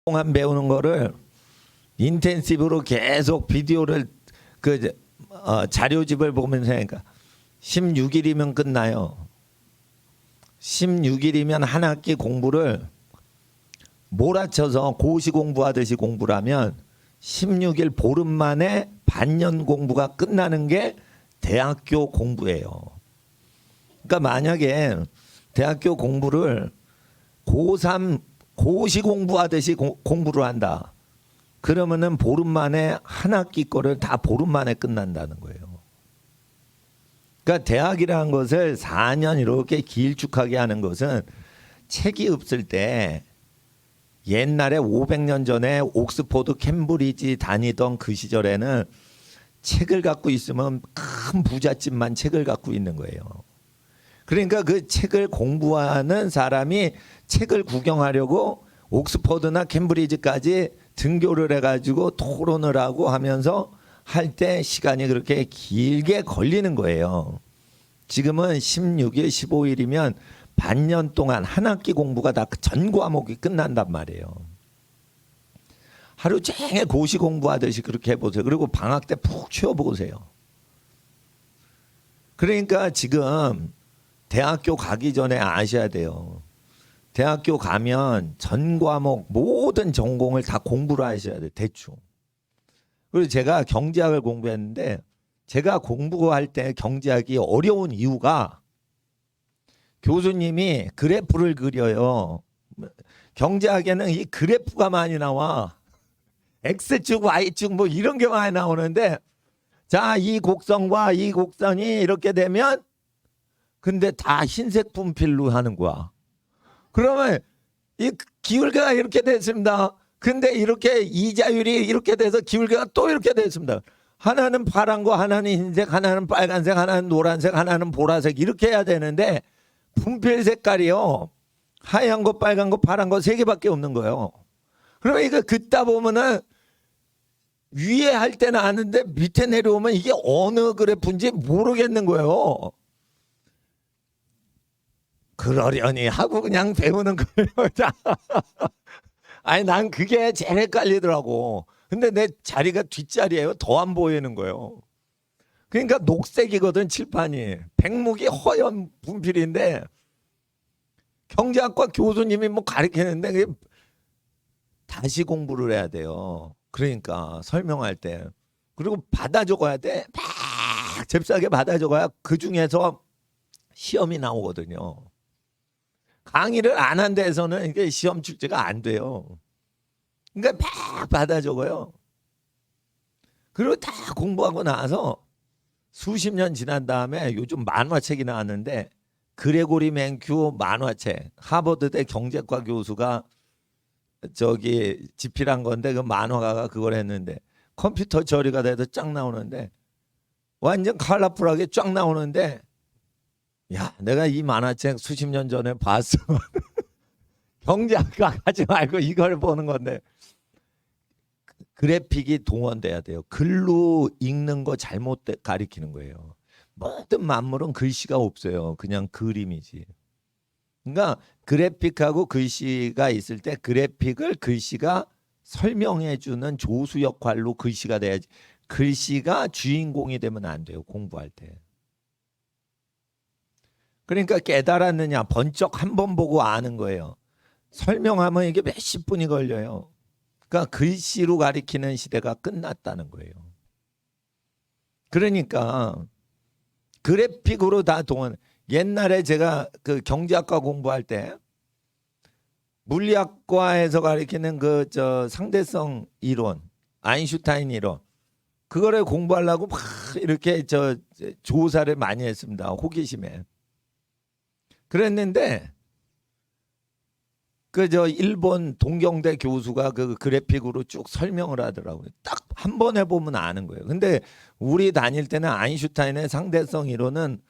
동안 배우는 거를 인텐시브로 계속 비디오를 자료집을 보면서 하니까 16일이면 끝나요. 16일이면 한 학기 공부를 몰아쳐서 고시 공부하듯이 공부를 하면 16일 보름 만에 반년 공부가 끝나는 게 대학교 공부예요. 그러니까 만약에 대학교 공부를 고3 고시 공부하듯이 공부를 한다. 그러면은 보름 만에 한 학기 거를 다 보름 만에 끝난다는 거예요. 그러니까 대학이라는 것을 4년 이렇게 길쭉하게 하는 것은 책이 없을 때 옛날에 500년 전에 옥스포드 캠브리지 다니던 그 시절에는 책을 갖고 있으면 큰 부잣집만 책을 갖고 있는 거예요. 그러니까 그 책을 공부하는 사람이 책을 구경하려고 옥스포드나 캠브리지까지 등교를 해가지고 토론을 하고 하면서 할 때 시간이 그렇게 길게 걸리는 거예요. 지금은 16일, 15일이면 반년 동안 한 학기 공부가 다 전 과목이 끝난단 말이에요. 하루 종일 고시 공부하듯이 그렇게 해보세요. 그리고 방학 때 푹 쉬어보세요. 그러니까 지금 대학교 가기 전에 아셔야 돼요. 대학교 가면 전 과목 모든 전공을 다 공부를 하셔야 돼요. 대충. 그리고 제가 경제학을 공부했는데 제가 공부할 때 경제학이 어려운 이유가 교수님이 그래프를 그려요. 경제학에는 이 그래프가 많이 나와. X축, Y축 뭐 이런 게 많이 나오는데 자, 이 곡선과 이 곡선이 이렇게 되면 근데 다 흰색 분필로 하는 거야. 그러면 이 기울기가 이렇게 됐습니다. 근데 이렇게 이자율이 이렇게 돼서 기울기가 또 이렇게 됐습니다. 하나는 파란 거, 하나는 흰색, 하나는 빨간색, 하나는 노란색, 하나는 보라색 이렇게 해야 되는데 분필 색깔이요. 하얀 거, 빨간 거, 파란 거 세 개밖에 없는 거예요. 그러면 이거 긋다 보면은 위에 할 때는 아는데 밑에 내려오면 이게 어느 그래프인지 모르겠는 거예요. 그러려니 하고 그냥 배우는 거예요. 아니 난 그게 제일 헷갈리더라고. 근데 내 자리가 뒷자리예요. 더 안 보이는 거예요. 그러니까 녹색이거든 칠판이. 백목이 허연 분필인데 경제학과 교수님이 뭐 가르치는데 그게 다시 공부를 해야 돼요. 그러니까 설명할 때. 그리고 받아 적어야 돼. 막 잽싸게 받아 적어야 그 중에서 시험이 나오거든요. 강의를 안 한 데에서는 이게 시험 출제가 안 돼요. 그러니까 막 받아 적어요. 그리고 다 공부하고 나서 수십 년 지난 다음에 요즘 만화책이 나왔는데 그레고리 맨큐 만화책 하버드대 경제과 교수가 저기 집필한 건데 그 만화가가 그걸 했는데 컴퓨터 처리가 돼도 쫙 나오는데 완전 컬러풀하게 쫙 나오는데 야 내가 이 만화책 수십 년 전에 봤어. 경제학과 가지 말고 이걸 보는 건데 그래픽이 동원돼야 돼요. 글로 읽는 거 잘못 가리키는 거예요. 모든 만물은 글씨가 없어요. 그냥 그림이지. 그러니까 그래픽하고 글씨가 있을 때 그래픽을 글씨가 설명해 주는 조수 역할로 글씨가 돼야지. 글씨가 주인공이 되면 안 돼요. 공부할 때. 그러니까 깨달았느냐 번쩍 한 번 보고 아는 거예요. 설명하면 이게 몇십 분이 걸려요. 그러니까 글씨로 가리키는 시대가 끝났다는 거예요. 그러니까 그래픽으로 다 동원. 옛날에 제가 그 경제학과 공부할 때 물리학과에서 가리키는 그 상대성 이론, 아인슈타인 이론 그거를 공부하려고 막 이렇게 조사를 많이 했습니다. 호기심에. 그랬는데 일본 동경대 교수가 그 그래픽으로 쭉 설명을 하더라고요. 딱 한 번 해보면 아는 거예요. 근데 우리 다닐 때는 아인슈타인의 상대성 이론은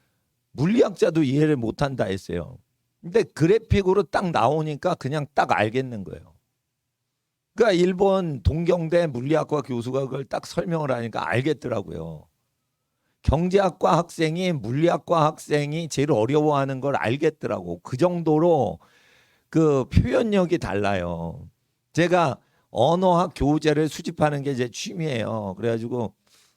물리학자도 이해를 못한다 했어요. 근데 그래픽으로 딱 나오니까 그냥 딱 알겠는 거예요. 그러니까 일본 동경대 물리학과 교수가 그걸 딱 설명을 하니까 알겠더라고요. 경제학과 학생이 물리학과 학생이 제일 어려워하는 걸 알겠더라고. 그 정도로 그 표현력이 달라요. 제가 언어학 교재를 수집하는 게 제 취미예요. 그래가지고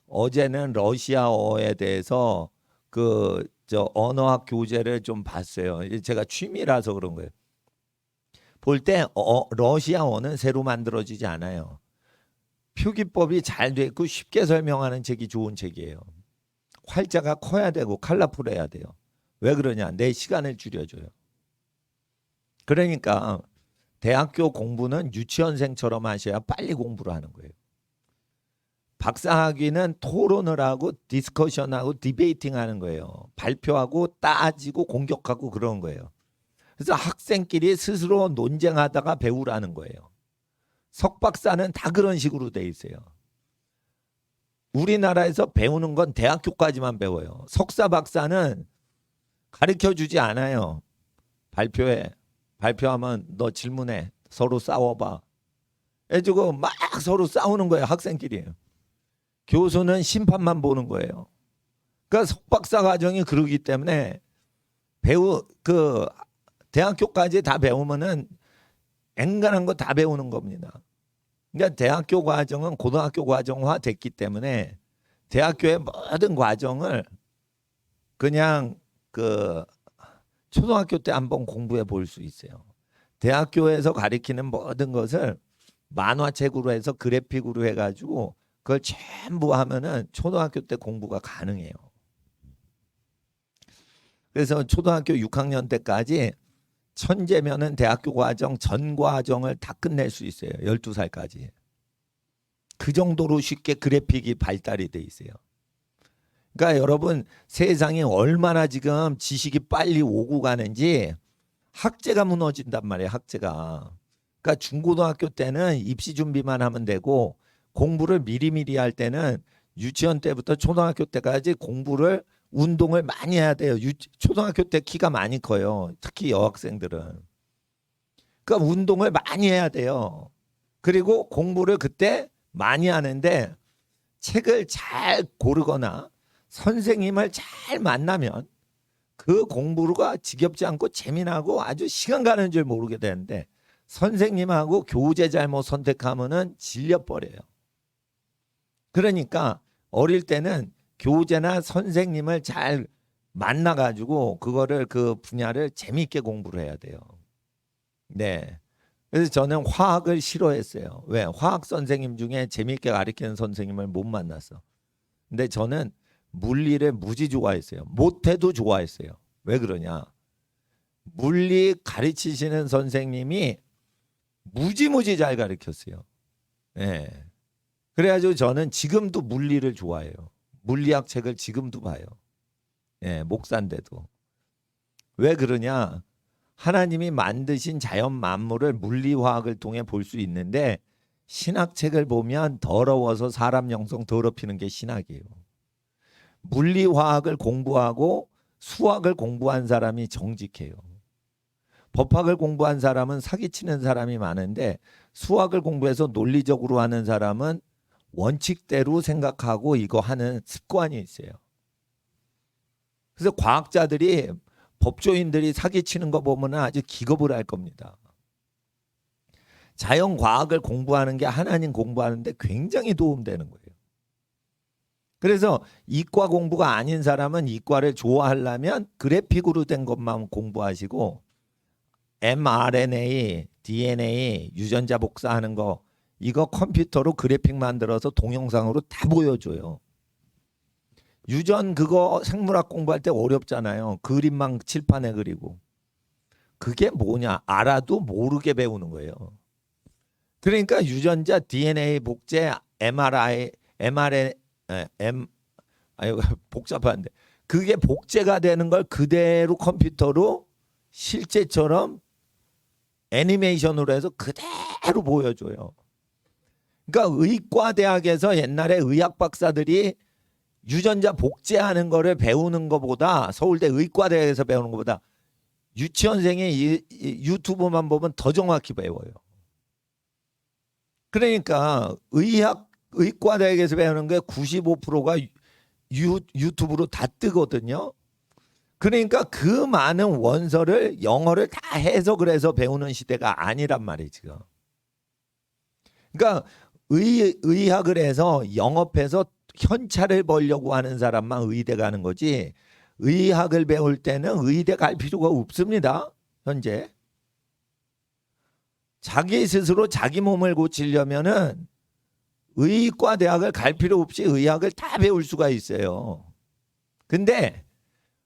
어제는 러시아어에 대해서 그 저 언어학 교재를 좀 봤어요. 이게 제가 취미라서 그런 거예요. 볼 때 러시아어는 새로 만들어지지 않아요. 표기법이 잘 돼 있고 쉽게 설명하는 책이 좋은 책이에요. 활자가 커야 되고 컬러풀해야 돼요. 왜 그러냐? 내 시간을 줄여줘요. 그러니까 대학교 공부는 유치원생처럼 하셔야 빨리 공부를 하는 거예요. 박사학위는 토론을 하고 디스커션하고 디베이팅 하는 거예요. 발표하고 따지고 공격하고 그런 거예요. 그래서 학생끼리 스스로 논쟁하다가 배우라는 거예요. 석박사는 다 그런 식으로 돼 있어요. 우리나라에서 배우는 건 대학교까지만 배워요. 석사 박사는 가르쳐 주지 않아요. 발표해. 발표하면 너 질문해. 서로 싸워봐. 해주고 막 서로 싸우는 거예요. 학생끼리. 교수는 심판만 보는 거예요. 그러니까 석박사 과정이 그러기 때문에 대학교까지 다 배우면은 앵간한 거 다 배우는 겁니다. 그러니까 대학교 과정은 고등학교 과정화 됐기 때문에 대학교의 모든 과정을 그냥 초등학교 때 한번 공부해 볼 수 있어요. 대학교에서 가르치는 모든 것을 만화책으로 해서 그래픽으로 해가지고 그걸 전부 하면은 초등학교 때 공부가 가능해요. 그래서 초등학교 6학년 때까지 천재면은 대학교 과정 전 과정을 다 끝낼 수 있어요. 12살까지. 그 정도로 쉽게 그래픽이 발달이 돼 있어요. 그러니까 여러분 세상이 얼마나 지금 지식이 빨리 오고 가는지 학제가 무너진단 말이에요. 학제가. 그러니까 중고등학교 때는 입시 준비만 하면 되고 공부를 미리미리 할 때는 유치원 때부터 초등학교 때까지 공부를 운동을 많이 해야 돼요. 초등학교 때 키가 많이 커요. 특히 여학생들은. 그러니까 운동을 많이 해야 돼요. 그리고 공부를 그때 많이 하는데 책을 잘 고르거나 선생님을 잘 만나면 그 공부가 지겹지 않고 재미나고 아주 시간 가는 줄 모르게 되는데 선생님하고 교재 잘못 선택하면은 질려버려요. 그러니까 어릴 때는 교재나 선생님을 잘 만나가지고 그거를 그 분야를 재미있게 공부를 해야 돼요. 네. 그래서 저는 화학을 싫어했어요. 왜? 화학 선생님 중에 재미있게 가르치는 선생님을 못 만났어. 근데 저는 물리를 무지 좋아했어요. 못해도 좋아했어요. 왜 그러냐? 물리 가르치시는 선생님이 무지무지 잘 가르쳤어요. 네. 그래가지고 저는 지금도 물리를 좋아해요. 물리학 책을 지금도 봐요. 예, 목사인데도. 왜 그러냐? 하나님이 만드신 자연 만물을 물리화학을 통해 볼 수 있는데 신학책을 보면 더러워서 사람 영성 더럽히는 게 신학이에요. 물리화학을 공부하고 수학을 공부한 사람이 정직해요. 법학을 공부한 사람은 사기치는 사람이 많은데 수학을 공부해서 논리적으로 하는 사람은 원칙대로 생각하고 이거 하는 습관이 있어요. 그래서 과학자들이 법조인들이 사기치는 거 보면 아주 기겁을 할 겁니다. 자연과학을 공부하는 게 하나님 공부하는데 굉장히 도움되는 거예요. 그래서 이과 공부가 아닌 사람은 이과를 좋아하려면 그래픽으로 된 것만 공부하시고 mRNA, DNA, 유전자 복사하는 거 이거 컴퓨터로 그래픽 만들어서 동영상으로 다 보여줘요. 유전 그거 생물학 공부할 때 어렵잖아요. 그림만 칠판에 그리고. 그게 뭐냐 알아도 모르게 배우는 거예요. 그러니까 유전자 DNA 복제 mRNA 복잡한데 그게 복제가 되는 걸 그대로 컴퓨터로 실제처럼 애니메이션으로 해서 그대로 보여줘요. 그러니까 의과대학에서 옛날에 의학 박사들이 유전자 복제하는 거를 배우는 것보다 서울대 의과대학에서 배우는 것보다 유치원생이 유튜브만 보면 더 정확히 배워요. 그러니까 의과대학에서 배우는 게 95%가 유튜브로 다 뜨거든요. 그러니까 그 많은 원서를 영어를 다 해석을 해서 배우는 시대가 아니란 말이에요 지금. 그러니까 의학을 해서 영업해서 현찰을 벌려고 하는 사람만 의대 가는 거지, 의학을 배울 때는 의대 갈 필요가 없습니다. 현재 자기 스스로 자기 몸을 고치려면은 의과 대학을 갈 필요 없이 의학을 다 배울 수가 있어요. 근데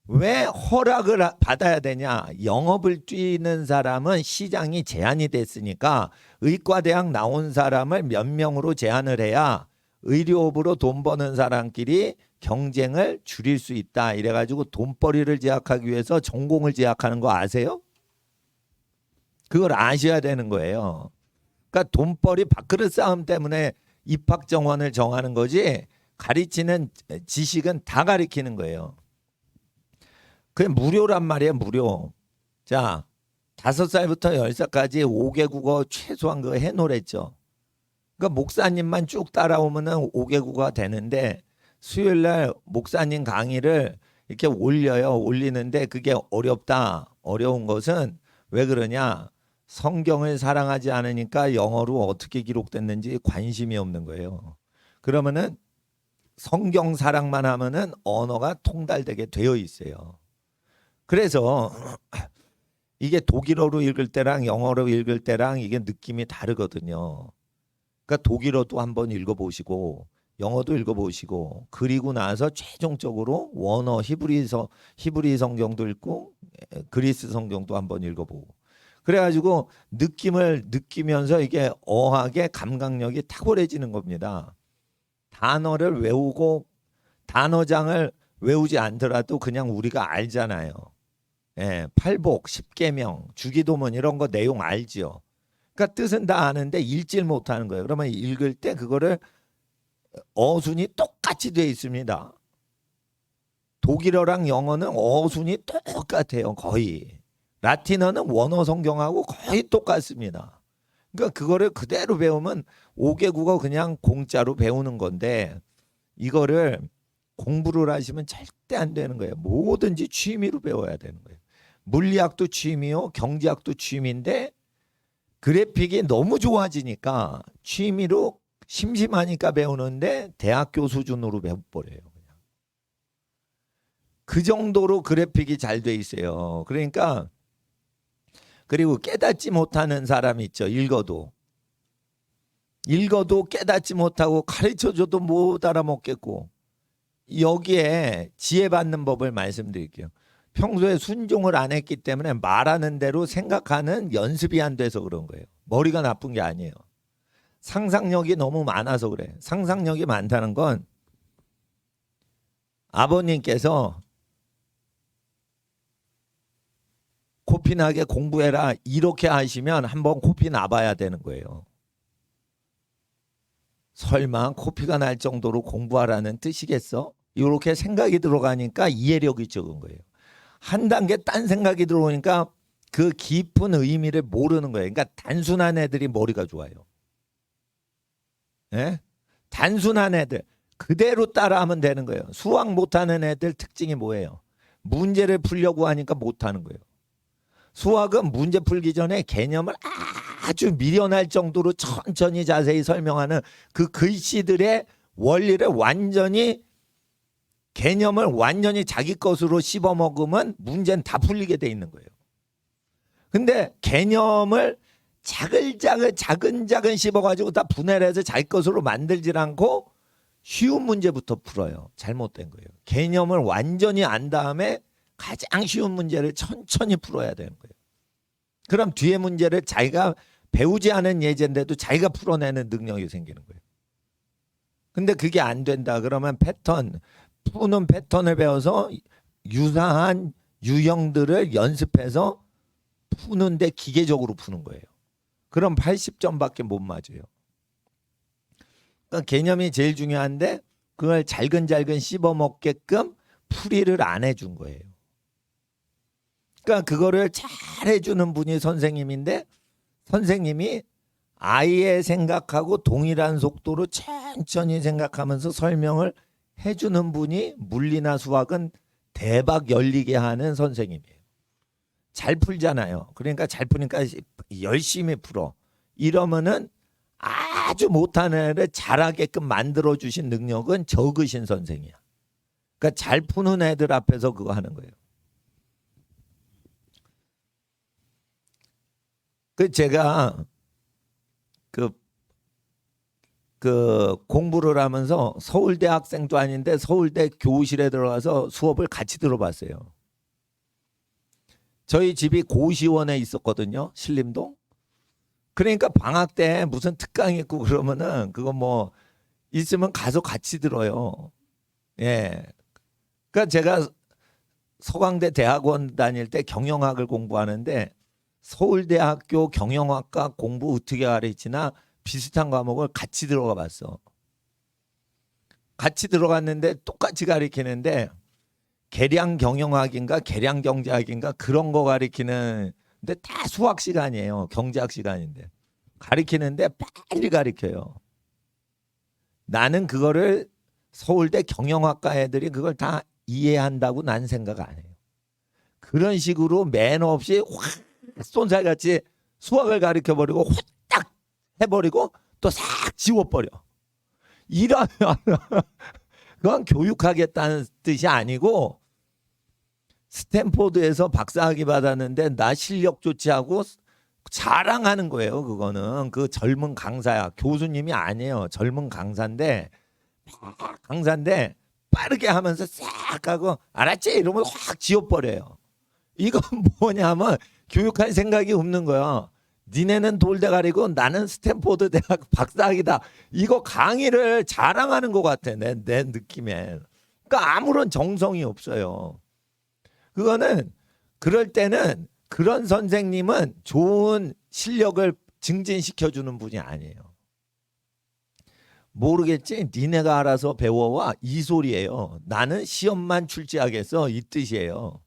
왜 허락을 받아야 되냐? 영업을 뛰는 사람은 시장이 제한이 됐으니까 의과대학 나온 사람을 몇 명으로 제한을 해야 의료업으로 돈 버는 사람끼리 경쟁을 줄일 수 있다. 이래가지고 돈벌이를 제약하기 위해서 전공을 제약하는 거 아세요? 그걸 아셔야 되는 거예요. 그러니까 돈벌이 밥그릇 싸움 때문에 입학 정원을 정하는 거지, 가르치는 지식은 다 가르치는 거예요. 그게 무료란 말이에요. 무료. 자, 5살부터 10살까지 5개 국어 최소한 그거 해놓으랬죠. 그러니까 목사님만 쭉 따라오면은 5개 국어가 되는데, 수요일날 목사님 강의를 이렇게 올려요. 올리는데 그게 어렵다. 어려운 것은 왜 그러냐? 성경을 사랑하지 않으니까 영어로 어떻게 기록됐는지 관심이 없는 거예요. 그러면은 성경 사랑만 하면은 언어가 통달되게 되어 있어요. 그래서 이게 독일어로 읽을 때랑 영어로 읽을 때랑 이게 느낌이 다르거든요. 그러니까 독일어도 한번 읽어보시고 영어도 읽어보시고, 그리고 나서 최종적으로 원어 히브리 성경도 읽고 그리스 성경도 한번 읽어보고, 그래가지고 느낌을 느끼면서 이게 어학의 감각력이 탁월해지는 겁니다. 단어를 외우고 단어장을 외우지 않더라도 그냥 우리가 알잖아요. 예, 팔복, 십계명, 주기도문 이런 거 내용 알지요. 그러니까 뜻은 다 아는데 읽질 못하는 거예요. 그러면 읽을 때 그거를 어순이 똑같이 돼 있습니다. 독일어랑 영어는 어순이 똑같아요. 거의. 라틴어는 원어 성경하고 거의 똑같습니다. 그러니까 그거를 그대로 배우면 5개 국어 그냥 공짜로 배우는 건데, 이거를 공부를 하시면 절대 안 되는 거예요. 뭐든지 취미로 배워야 되는 거예요. 물리학도 취미요, 경제학도 취미인데 그래픽이 너무 좋아지니까 취미로 심심하니까 배우는데 대학교 수준으로 배워버려요. 그냥. 그 정도로 그래픽이 잘 돼 있어요. 그러니까, 그리고 깨닫지 못하는 사람 있죠. 읽어도 깨닫지 못하고 가르쳐줘도 못 알아먹겠고, 여기에 지혜받는 법을 말씀드릴게요. 평소에 순종을 안 했기 때문에 말하는 대로 생각하는 연습이 안 돼서 그런 거예요. 머리가 나쁜 게 아니에요. 상상력이 너무 많아서 그래. 상상력이 많다는 건 아버님께서 코피나게 공부해라 이렇게 하시면 한번 코피 나봐야 되는 거예요. 설마 코피가 날 정도로 공부하라는 뜻이겠어? 이렇게 생각이 들어가니까 이해력이 적은 거예요. 한 단계 딴 생각이 들어오니까 그 깊은 의미를 모르는 거예요. 그러니까 단순한 애들이 머리가 좋아요. 예? 단순한 애들 그대로 따라하면 되는 거예요. 수학 못하는 애들 특징이 뭐예요? 문제를 풀려고 하니까 못하는 거예요. 수학은 문제 풀기 전에 개념을 아주 미련할 정도로 천천히 자세히 설명하는 그 글씨들의 원리를 완전히, 개념을 완전히 자기 것으로 씹어먹으면 문제는 다 풀리게 돼 있는 거예요. 근데 개념을 차근차근 씹어가지고 다 분해를 해서 자기 것으로 만들질 않고 쉬운 문제부터 풀어요. 잘못된 거예요. 개념을 완전히 안 다음에 가장 쉬운 문제를 천천히 풀어야 되는 거예요. 그럼 뒤에 문제를 자기가 배우지 않은 예제인데도 자기가 풀어내는 능력이 생기는 거예요. 근데 그게 안 된다 그러면 푸는 패턴을 배워서 유사한 유형들을 연습해서 푸는데 기계적으로 푸는 거예요. 그럼 80점밖에 못 맞아요. 그러니까 개념이 제일 중요한데 그걸 잘근잘근 씹어먹게끔 풀이를 안 해준 거예요. 그러니까 그거를 잘 해주는 분이 선생님인데, 선생님이 아이의 생각하고 동일한 속도로 천천히 생각하면서 설명을 해주는 분이 물리나 수학은 대박 열리게 하는 선생님이에요. 잘 풀잖아요. 그러니까 잘 푸니까 열심히 풀어. 이러면은 아주 못하는 애를 잘하게끔 만들어주신 능력은 적으신 선생이야. 그러니까 잘 푸는 애들 앞에서 그거 하는 거예요. 제가 공부를 하면서 서울대 학생도 아닌데 서울대 교실에 들어가서 수업을 같이 들어봤어요. 저희 집이 고시원에 있었거든요. 신림동. 그러니까 방학 때 무슨 특강 있고 그러면은 그거 뭐 있으면 가서 같이 들어요. 예. 그러니까 제가 서강대 대학원 다닐 때 경영학을 공부하는데 서울대학교 경영학과 공부 어떻게 가르치나 비슷한 과목을 같이 들어가 봤어. 같이 들어갔는데 똑같이 가르치는데 계량 경영학인가 계량 경제학인가 그런 거 가르치는 근데 다 수학 시간이에요. 경제학 시간인데 가르치는데 빨리 가르쳐요. 나는 그거를 서울대 경영학과 애들이 그걸 다 이해한다고 난 생각 안 해요. 그런 식으로 매너 없이 확 쏜살같이 수학을 가르쳐버리고 후딱 해버리고 또 싹 지워버려. 이러면 그건 교육하겠다는 뜻이 아니고 스탠포드에서 박사학위 받았는데 나 실력 좋지 하고 자랑하는 거예요. 그거는 그 젊은 강사야. 교수님이 아니에요. 젊은 강사인데 빠르게 하면서 싹 하고 알았지? 이러면 확 지워버려요. 이건 뭐냐면 교육할 생각이 없는 거야. 니네는 돌대가리고 나는 스탠포드 대학 박사학위다. 이거 강의를 자랑하는 것 같아. 내 느낌에. 그러니까 아무런 정성이 없어요. 그거는 그럴 때는 그런 선생님은 좋은 실력을 증진시켜주는 분이 아니에요. 모르겠지? 니네가 알아서 배워와 이 소리예요. 나는 시험만 출제하겠어 이 뜻이에요.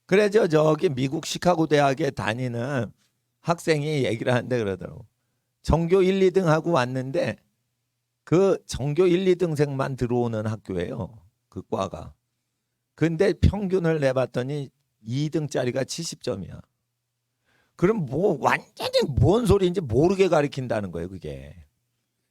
그래서 저기 미국 시카고 대학에 다니는 학생이 얘기를 하는데 그러더라고. 전교 1, 2등 하고 왔는데 그 전교 1, 2등생만 들어오는 학교예요. 그 과가. 근데 평균을 내봤더니 2등짜리가 70점이야. 그럼 뭐 완전히 뭔 소리인지 모르게 가르친다는 거예요, 그게.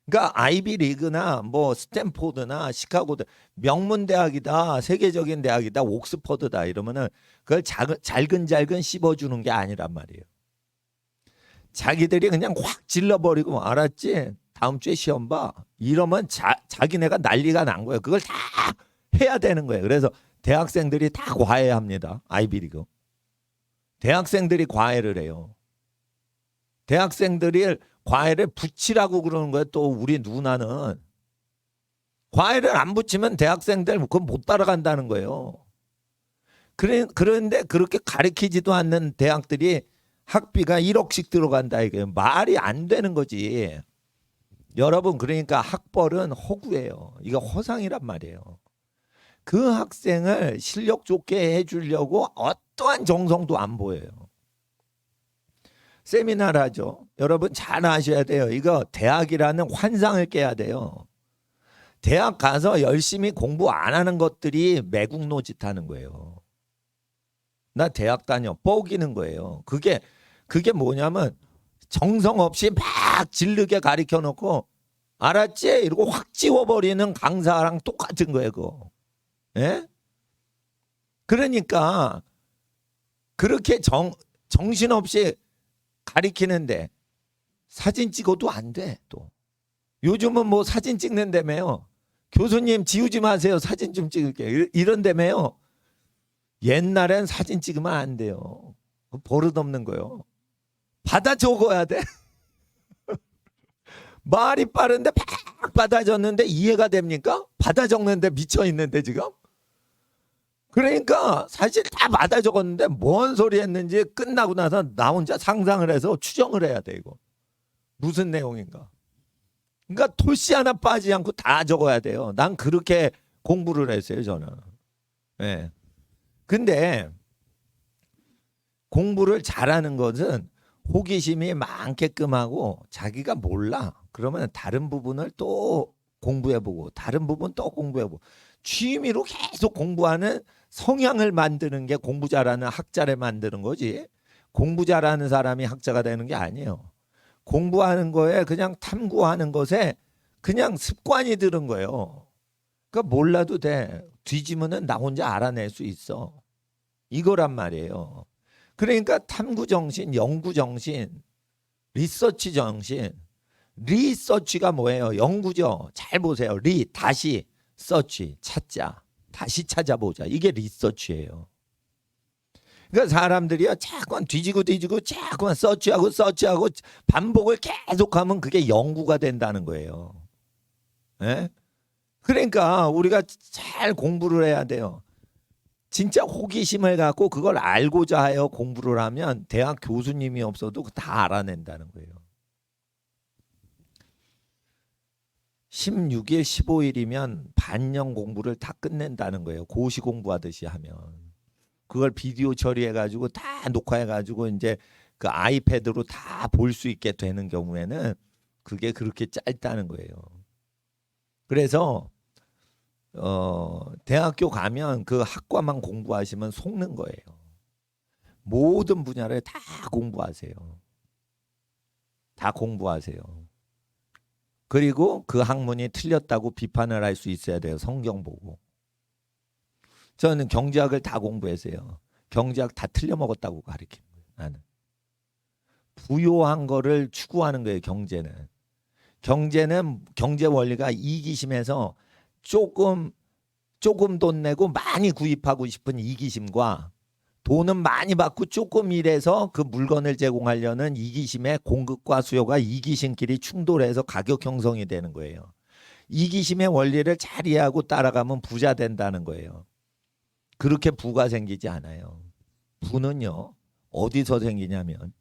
그러니까 아이비 리그나 뭐 스탠포드나 시카고대 명문 대학이다, 세계적인 대학이다, 옥스퍼드다 이러면은 그걸 잘근잘근 씹어주는 게 아니란 말이에요. 자기들이 그냥 확 질러버리고 알았지? 다음 주에 시험 봐. 이러면 자기네가 난리가 난 거예요. 그걸 다 해야 되는 거예요. 그래서 대학생들이 다 과외합니다. 아이비리그. 대학생들이 과외를 해요. 대학생들이 과외를 붙이라고 그러는 거예요. 또 우리 누나는. 과외를 안 붙이면 대학생들 그건 못 따라간다는 거예요. 그런데 그렇게 가르치지도 않는 대학들이 학비가 1억씩 들어간다 이게 말이 안 되는 거지. 여러분 그러니까 학벌은 허구예요. 이거 허상이란 말이에요. 그 학생을 실력 좋게 해주려고 어떠한 정성도 안 보여요. 세미나를 하죠. 여러분 잘 아셔야 돼요. 이거 대학이라는 환상을 깨야 돼요. 대학 가서 열심히 공부 안 하는 것들이 매국노짓 하는 거예요. 나 대학 다녀 뻐기는 거예요. 그게 뭐냐면 정성 없이 막 질르게 가르쳐 놓고 알았지? 이러고 확 지워버리는 강사랑 똑같은 거예요. 그거. 예? 그러니까 그렇게 정신없이 가리키는데 사진 찍어도 안 돼. 또 요즘은 뭐 사진 찍는다며요. 교수님 지우지 마세요. 사진 좀 찍을게. 이런다며요. 옛날엔 사진 찍으면 안 돼요. 버릇없는 거요. 받아 적어야 돼. 말이 빠른데 팍 받아 적는데 이해가 됩니까? 받아 적는데 미쳐 있는데 지금. 그러니까 사실 다 받아 적었는데 뭔 소리 했는지 끝나고 나서 나 혼자 상상을 해서 추정을 해야 돼 이거. 무슨 내용인가. 그러니까 토시 하나 빠지지 않고 다 적어야 돼요. 난 그렇게 공부를 했어요 저는. 네. 근데 공부를 잘하는 것은 호기심이 많게끔 하고 자기가 몰라. 그러면 다른 부분을 또 공부해보고 다른 부분 또 공부해보고 취미로 계속 공부하는 성향을 만드는 게 공부 잘하는 학자를 만드는 거지. 공부 잘하는 사람이 학자가 되는 게 아니에요. 공부하는 거에 그냥 탐구하는 것에 그냥 습관이 들은 거예요. 그러니까 몰라도 돼. 뒤지면은 나 혼자 알아낼 수 있어. 이거란 말이에요. 그러니까 탐구 정신, 연구 정신, 리서치 정신. 리서치가 뭐예요? 연구죠. 잘 보세요. 다시 서치 찾자. 다시 찾아보자. 이게 리서치예요. 그러니까 사람들이요 자꾸만 뒤지고 자꾸만 서치하고 반복을 계속하면 그게 연구가 된다는 거예요. 예? 그러니까 우리가 잘 공부를 해야 돼요. 진짜 호기심을 갖고 그걸 알고자 하여 공부를 하면 대학 교수님이 없어도 다 알아낸다는 거예요. 16일, 15일이면 반년 공부를 다 끝낸다는 거예요. 고시 공부하듯이 하면. 그걸 비디오 처리해가지고 다 녹화해가지고 이제 그 아이패드로 다 볼 수 있게 되는 경우에는 그게 그렇게 짧다는 거예요. 그래서 대학교 가면 그 학과만 공부하시면 속는 거예요. 모든 분야를 다 공부하세요. 다 공부하세요. 그리고 그 학문이 틀렸다고 비판을 할 수 있어야 돼요. 성경 보고. 저는 경제학을 다 공부했어요. 경제학 다 틀려먹었다고 가르치는 거예요. 나는. 부요한 거를 추구하는 거예요. 경제는 경제 원리가 이기심에서 조금 돈 내고 많이 구입하고 싶은 이기심과 돈은 많이 받고 조금 일해서 그 물건을 제공하려는 이기심의 공급과 수요가 이기심끼리 충돌해서 가격 형성이 되는 거예요. 이기심의 원리를 잘 이해하고 따라가면 부자 된다는 거예요. 그렇게 부가 생기지 않아요. 부는요 어디서 생기냐면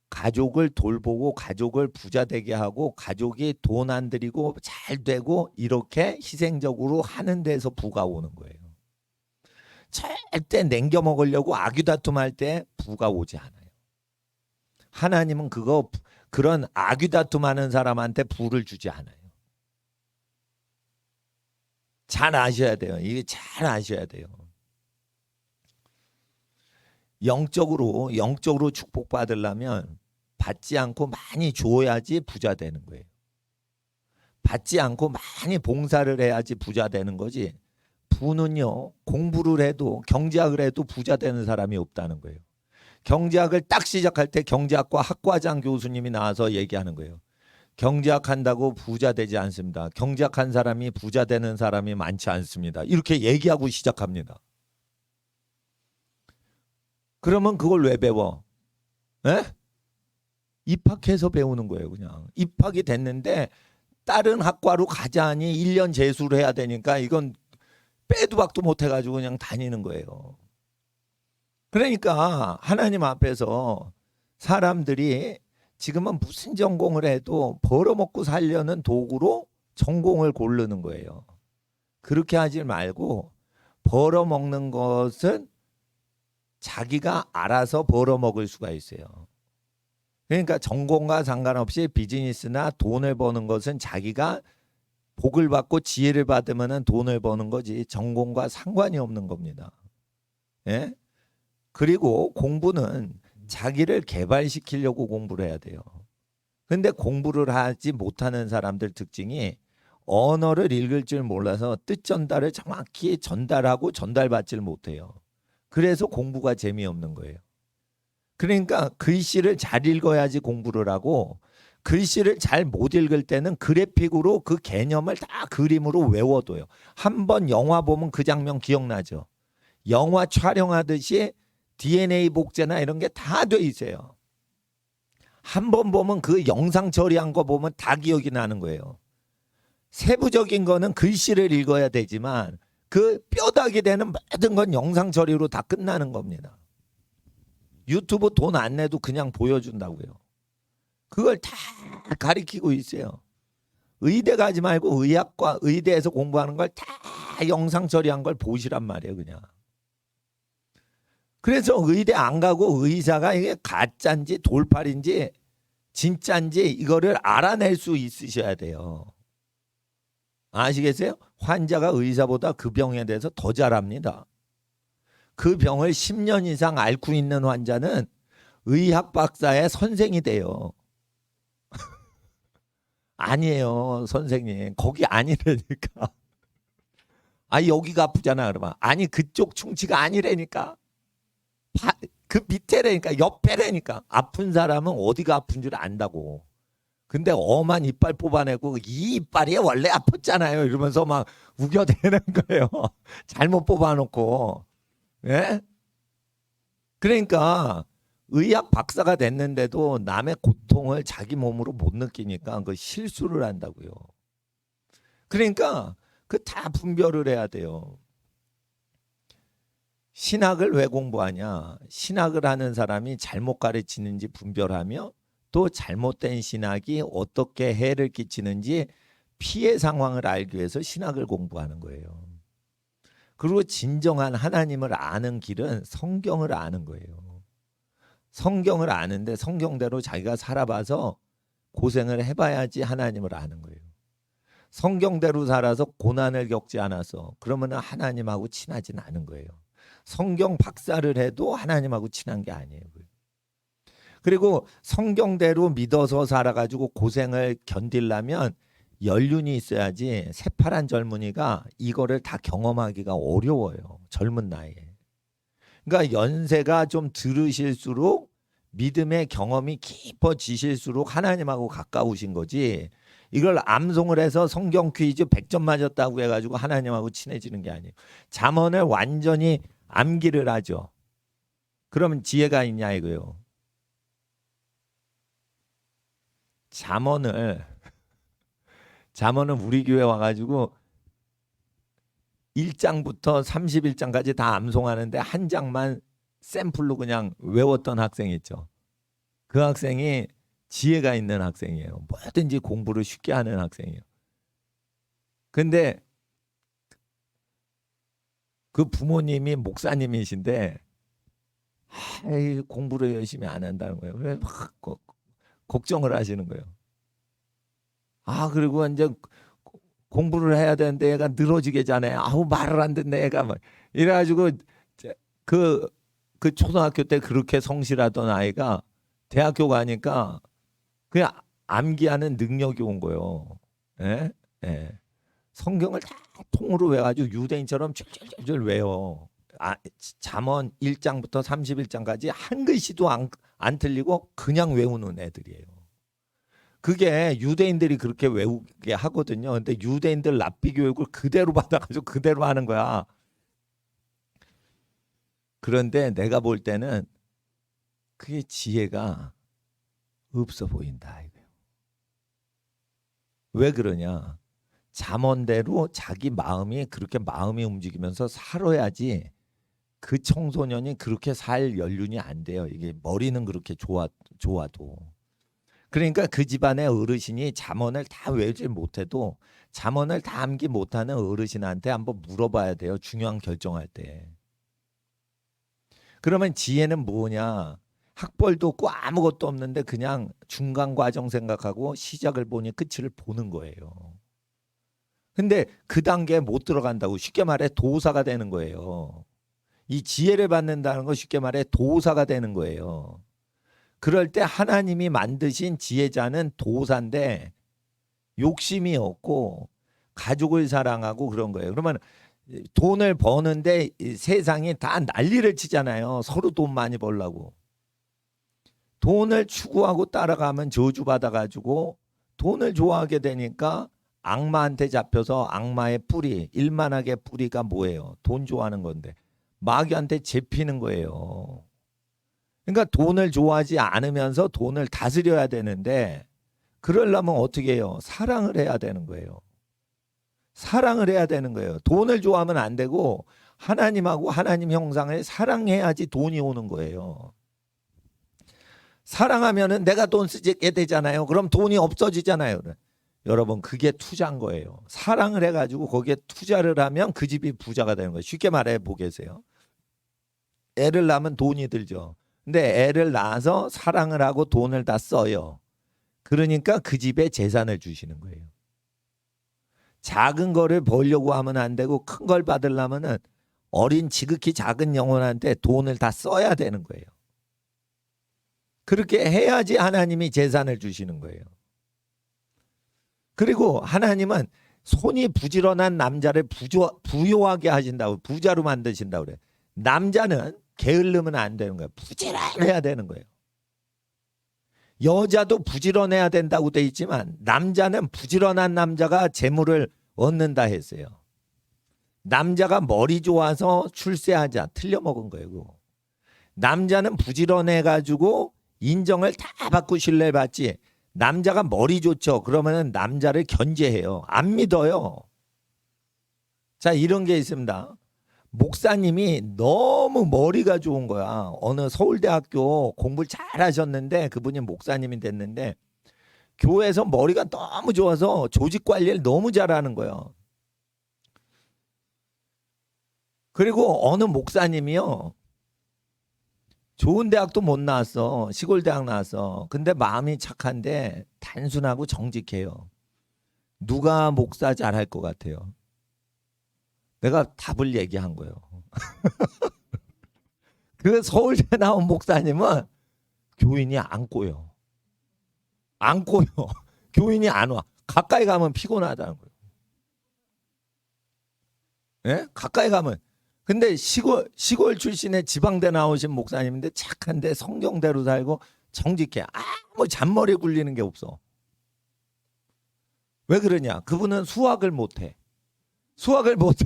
가족을 돌보고 가족을 부자 되게 하고 가족이 돈 안 들이고 잘 되고 이렇게 희생적으로 하는 데서 부가 오는 거예요. 절대 냉겨 먹으려고 아귀다툼할 때 부가 오지 않아요. 하나님은 그런 아귀다툼하는 사람한테 부를 주지 않아요. 잘 아셔야 돼요. 이게 잘 아셔야 돼요. 영적으로 축복받으려면 받지 않고 많이 줘야지 부자 되는 거예요. 받지 않고 많이 봉사를 해야지 부자 되는 거지. 부는요 공부를 해도 경제학을 해도 부자 되는 사람이 없다는 거예요. 경제학을 딱 시작할 때 경제학과 학과장 교수님이 나와서 얘기하는 거예요. 경제학 한다고 부자 되지 않습니다. 경제학 한 사람이 부자 되는 사람이 많지 않습니다. 이렇게 얘기하고 시작합니다. 그러면 그걸 왜 배워? 에? 입학해서 배우는 거예요. 그냥 입학이 됐는데 다른 학과로 가자니 1년 재수를 해야 되니까 이건 빼도 박도 못해가지고 그냥 다니는 거예요. 그러니까 하나님 앞에서 사람들이 지금은 무슨 전공을 해도 벌어먹고 살려는 도구로 전공을 고르는 거예요. 그렇게 하지 말고 벌어먹는 것은 자기가 알아서 벌어먹을 수가 있어요. 그러니까 전공과 상관없이 비즈니스나 돈을 버는 것은 자기가 복을 받고 지혜를 받으면 돈을 버는 거지 전공과 상관이 없는 겁니다. 예? 그리고 공부는 자기를 개발시키려고 공부를 해야 돼요. 근데 공부를 하지 못하는 사람들 특징이 언어를 읽을 줄 몰라서 뜻 전달을 정확히 전달하고 전달받지를 못해요. 그래서 공부가 재미없는 거예요. 그러니까 글씨를 잘 읽어야지 공부를 하고 글씨를 잘 못 읽을 때는 그래픽으로 그 개념을 다 그림으로 외워둬요. 한번 영화 보면 그 장면 기억나죠. 영화 촬영하듯이 DNA 복제나 이런 게 다 돼 있어요. 한 번 보면 그 영상 처리한 거 보면 다 기억이 나는 거예요. 세부적인 거는 글씨를 읽어야 되지만 그 뼈다귀 되는 모든 건 영상 처리로 다 끝나는 겁니다. 유튜브 돈 안 내도 그냥 보여준다고요. 그걸 다 가리키고 있어요. 의대 가지 말고 의학과 의대에서 공부하는 걸 다 영상 처리한 걸 보시란 말이에요. 그냥. 그래서 의대 안 가고 의사가 이게 가짜인지 돌팔인지 진짜인지 이거를 알아낼 수 있으셔야 돼요. 아시겠어요? 환자가 의사보다 그 병에 대해서 더 잘 압니다. 그 병을 10년 이상 앓고 있는 환자는 의학 박사의 선생이 돼요. 아니에요, 선생님. 거기 아니라니까. 아, 여기가 아프잖아. 그러면 아니 그쪽 충치가 아니라니까. 그 밑에라니까, 옆에라니까. 아픈 사람은 어디가 아픈 줄 안다고. 근데 엄한 이빨 뽑아내고 이 이빨이 원래 아팠잖아요 이러면서 막 우겨대는 거예요. 잘못 뽑아놓고. 예? 그러니까 의학 박사가 됐는데도 남의 고통을 자기 몸으로 못 느끼니까 그 실수를 한다고요. 그러니까 그 다 분별을 해야 돼요. 신학을 왜 공부하냐? 신학을 하는 사람이 잘못 가르치는지 분별하며 또 잘못된 신학이 어떻게 해를 끼치는지 피해 상황을 알기 위해서 신학을 공부하는 거예요. 그리고 진정한 하나님을 아는 길은 성경을 아는 거예요. 성경을 아는데 성경대로 자기가 살아봐서 고생을 해봐야지 하나님을 아는 거예요. 성경대로 살아서 고난을 겪지 않아서 그러면 하나님하고 친하진 않은 거예요. 성경 박사를 해도 하나님하고 친한 게 아니에요. 그리고 성경대로 믿어서 살아가지고 고생을 견디려면 연륜이 있어야지 새파란 젊은이가 이거를 다 경험하기가 어려워요. 젊은 나이에. 그러니까 연세가 좀 들으실수록 믿음의 경험이 깊어지실수록 하나님하고 가까우신 거지. 이걸 암송을 해서 성경 퀴즈 100점 맞았다고 해가지고 하나님하고 친해지는 게 아니에요. 잠언을 완전히 암기를 하죠. 그러면 지혜가 있냐 이거요. 잠언은 우리 교회 와가지고 1장부터 31장까지 다 암송하는데 한 장만 샘플로 그냥 외웠던 학생이 있죠. 그 학생이 지혜가 있는 학생이에요. 뭐든지 공부를 쉽게 하는 학생이에요. 근데 그 부모님이 목사님이신데 공부를 열심히 안 한다는 거예요. 왜 막 걱정을 하시는 거예요. 그리고 이제 공부를 해야 되는데 얘가 늘어지게 자네. 말을 안 듣네 얘가 막 이래가지고 그 초등학교 때 그렇게 성실하던 아이가 대학교 가니까 그냥 암기하는 능력이 온 거예요. 예? 예. 성경을 다 통으로 외가지고 유대인처럼 줄줄줄 외워. 잠언 1장부터 31장까지 한 글씨도 안 틀리고 그냥 외우는 애들이에요. 그게 유대인들이 그렇게 외우게 하거든요. 근데 유대인들 랍비 교육을 그대로 받아가지고 그대로 하는 거야. 그런데 내가 볼 때는 그게 지혜가 없어 보인다 이거예요. 왜 그러냐? 잠언대로 자기 마음이 그렇게 마음이 움직이면서 살아야지 그 청소년이 그렇게 살 연륜이 안 돼요. 이게 머리는 그렇게 좋아도. 그러니까 그 집안의 어르신이 잠언을 다 외우지 못해도 잠언을 다 암기 못하는 어르신한테 한번 물어봐야 돼요. 중요한 결정할 때. 그러면 지혜는 뭐냐? 학벌도 없고 아무것도 없는데 그냥 중간 과정 생각하고 시작을 보니 끝을 보는 거예요. 근데 그 단계에 못 들어간다고. 쉽게 말해 도사가 되는 거예요. 이 지혜를 받는다는 거 쉽게 말해 도사가 되는 거예요. 그럴 때 하나님이 만드신 지혜자는 도사인데 욕심이 없고 가족을 사랑하고 그런 거예요. 그러면 돈을 버는데 세상이 다 난리를 치잖아요. 서로 돈 많이 벌라고. 돈을 추구하고 따라가면 저주받아가지고 돈을 좋아하게 되니까 악마한테 잡혀서 악마의 뿌리, 일만하게 뿌리가 뭐예요? 돈 좋아하는 건데 마귀한테 잡히는 거예요. 그러니까 돈을 좋아하지 않으면서 돈을 다스려야 되는데 그러려면 어떻게 해요? 사랑을 해야 되는 거예요. 사랑을 해야 되는 거예요. 돈을 좋아하면 안 되고 하나님하고 하나님 형상을 사랑해야지 돈이 오는 거예요. 사랑하면은 내가 돈 쓰게 되잖아요. 그럼 돈이 없어지잖아요. 여러분 그게 투자인 거예요. 사랑을 해가지고 거기에 투자를 하면 그 집이 부자가 되는 거예요. 쉽게 말해 보겠어요. 애를 낳으면 돈이 들죠. 근데 애를 낳아서 사랑을 하고 돈을 다 써요. 그러니까 그 집에 재산을 주시는 거예요. 작은 거를 벌려고 하면 안 되고 큰 걸 받으려면은 어린 지극히 작은 영혼한테 돈을 다 써야 되는 거예요. 그렇게 해야지 하나님이 재산을 주시는 거예요. 그리고 하나님은 손이 부지런한 남자를 부요하게 하신다고, 부자로 만드신다고 그래. 남자는 게을르면 안 되는 거예요. 부지런해야 되는 거예요. 여자도 부지런해야 된다고 돼 있지만 남자는 부지런한 남자가 재물을 얻는다 했어요. 남자가 머리 좋아서 출세하자, 틀려먹은 거예요. 그거. 남자는 부지런해가지고 인정을 다 받고 신뢰받지, 남자가 머리 좋죠 그러면 남자를 견제해요. 안 믿어요. 자, 이런 게 있습니다. 목사님이 너무 머리가 좋은 거야. 어느 서울대학교 공부를 잘 하셨는데 그분이 목사님이 됐는데 교회에서 머리가 너무 좋아서 조직 관리를 너무 잘하는 거예요. 그리고 어느 목사님이요, 좋은 대학도 못 나왔어. 시골 대학 나왔어. 근데 마음이 착한데 단순하고 정직해요. 누가 목사 잘할 것 같아요? 내가 답을 얘기한 거예요. 그 서울대 나온 목사님은 교인이 안 꼬여. 안 꼬여. 교인이 안 와. 가까이 가면 피곤하다는 거예요. 예? 가까이 가면. 근데 시골 출신의 지방대 나오신 목사님인데 착한데 성경대로 살고 정직해. 아무 잔머리 굴리는 게 없어. 왜 그러냐? 그분은 수학을 못해. 수학을 못해.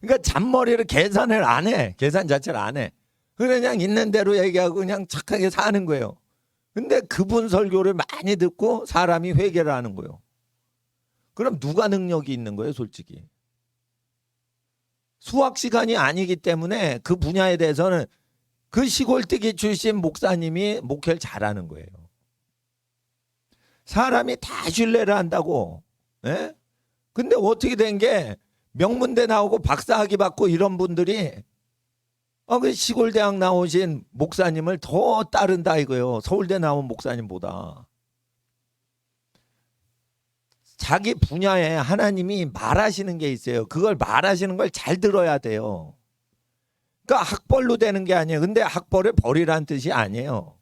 그러니까 잔머리를 계산을 안 해. 계산 자체를 안 해. 그냥 있는 대로 얘기하고 그냥 착하게 사는 거예요. 근데 그분 설교를 많이 듣고 사람이 회개를 하는 거예요. 그럼 누가 능력이 있는 거예요, 솔직히? 수학 시간이 아니기 때문에 그 분야에 대해서는 그 시골뜨기 출신 목사님이 목회를 잘하는 거예요. 사람이 다 신뢰를 한다고. 예? 근데 어떻게 된 게 명문대 나오고 박사학위 받고 이런 분들이 그 시골대학 나오신 목사님을 더 따른다 이거예요. 서울대 나온 목사님보다. 자기 분야에 하나님이 말하시는 게 있어요. 그걸 말하시는 걸 잘 들어야 돼요. 그러니까 학벌로 되는 게 아니에요. 근데 학벌을 버리라는 뜻이 아니에요.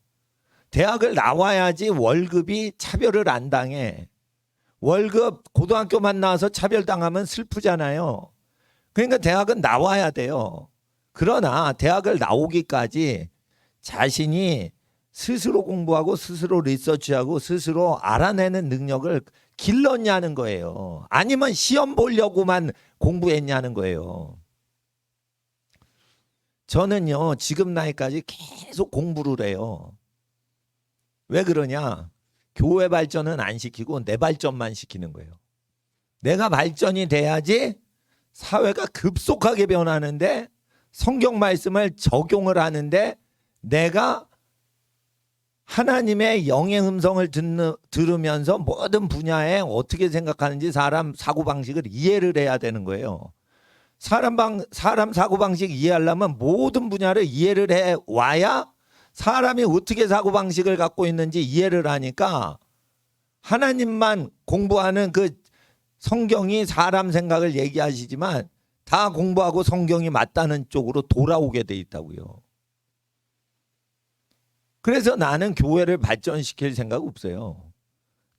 대학을 나와야지 월급이 차별을 안 당해. 월급 고등학교만 나와서 차별당하면 슬프잖아요. 그러니까 대학은 나와야 돼요. 그러나 대학을 나오기까지 자신이 스스로 공부하고 스스로 리서치하고 스스로 알아내는 능력을 길렀냐는 거예요. 아니면 시험 보려고만 공부했냐는 거예요. 저는요, 지금 나이까지 계속 공부를 해요. 왜 그러냐? 교회 발전은 안 시키고 내 발전만 시키는 거예요. 내가 발전이 돼야지 사회가 급속하게 변하는데 성경 말씀을 적용을 하는데 내가 하나님의 영의 음성을 들으면서 모든 분야에 어떻게 생각하는지 사람 사고방식을 이해를 해야 되는 거예요. 사람 사고방식 이해하려면 모든 분야를 이해를 해와야 사람이 어떻게 사고방식을 갖고 있는지 이해를 하니까 하나님만 공부하는 그 성경이 사람 생각을 얘기하시지만 다 공부하고 성경이 맞다는 쪽으로 돌아오게 돼 있다고요. 그래서 나는 교회를 발전시킬 생각 없어요.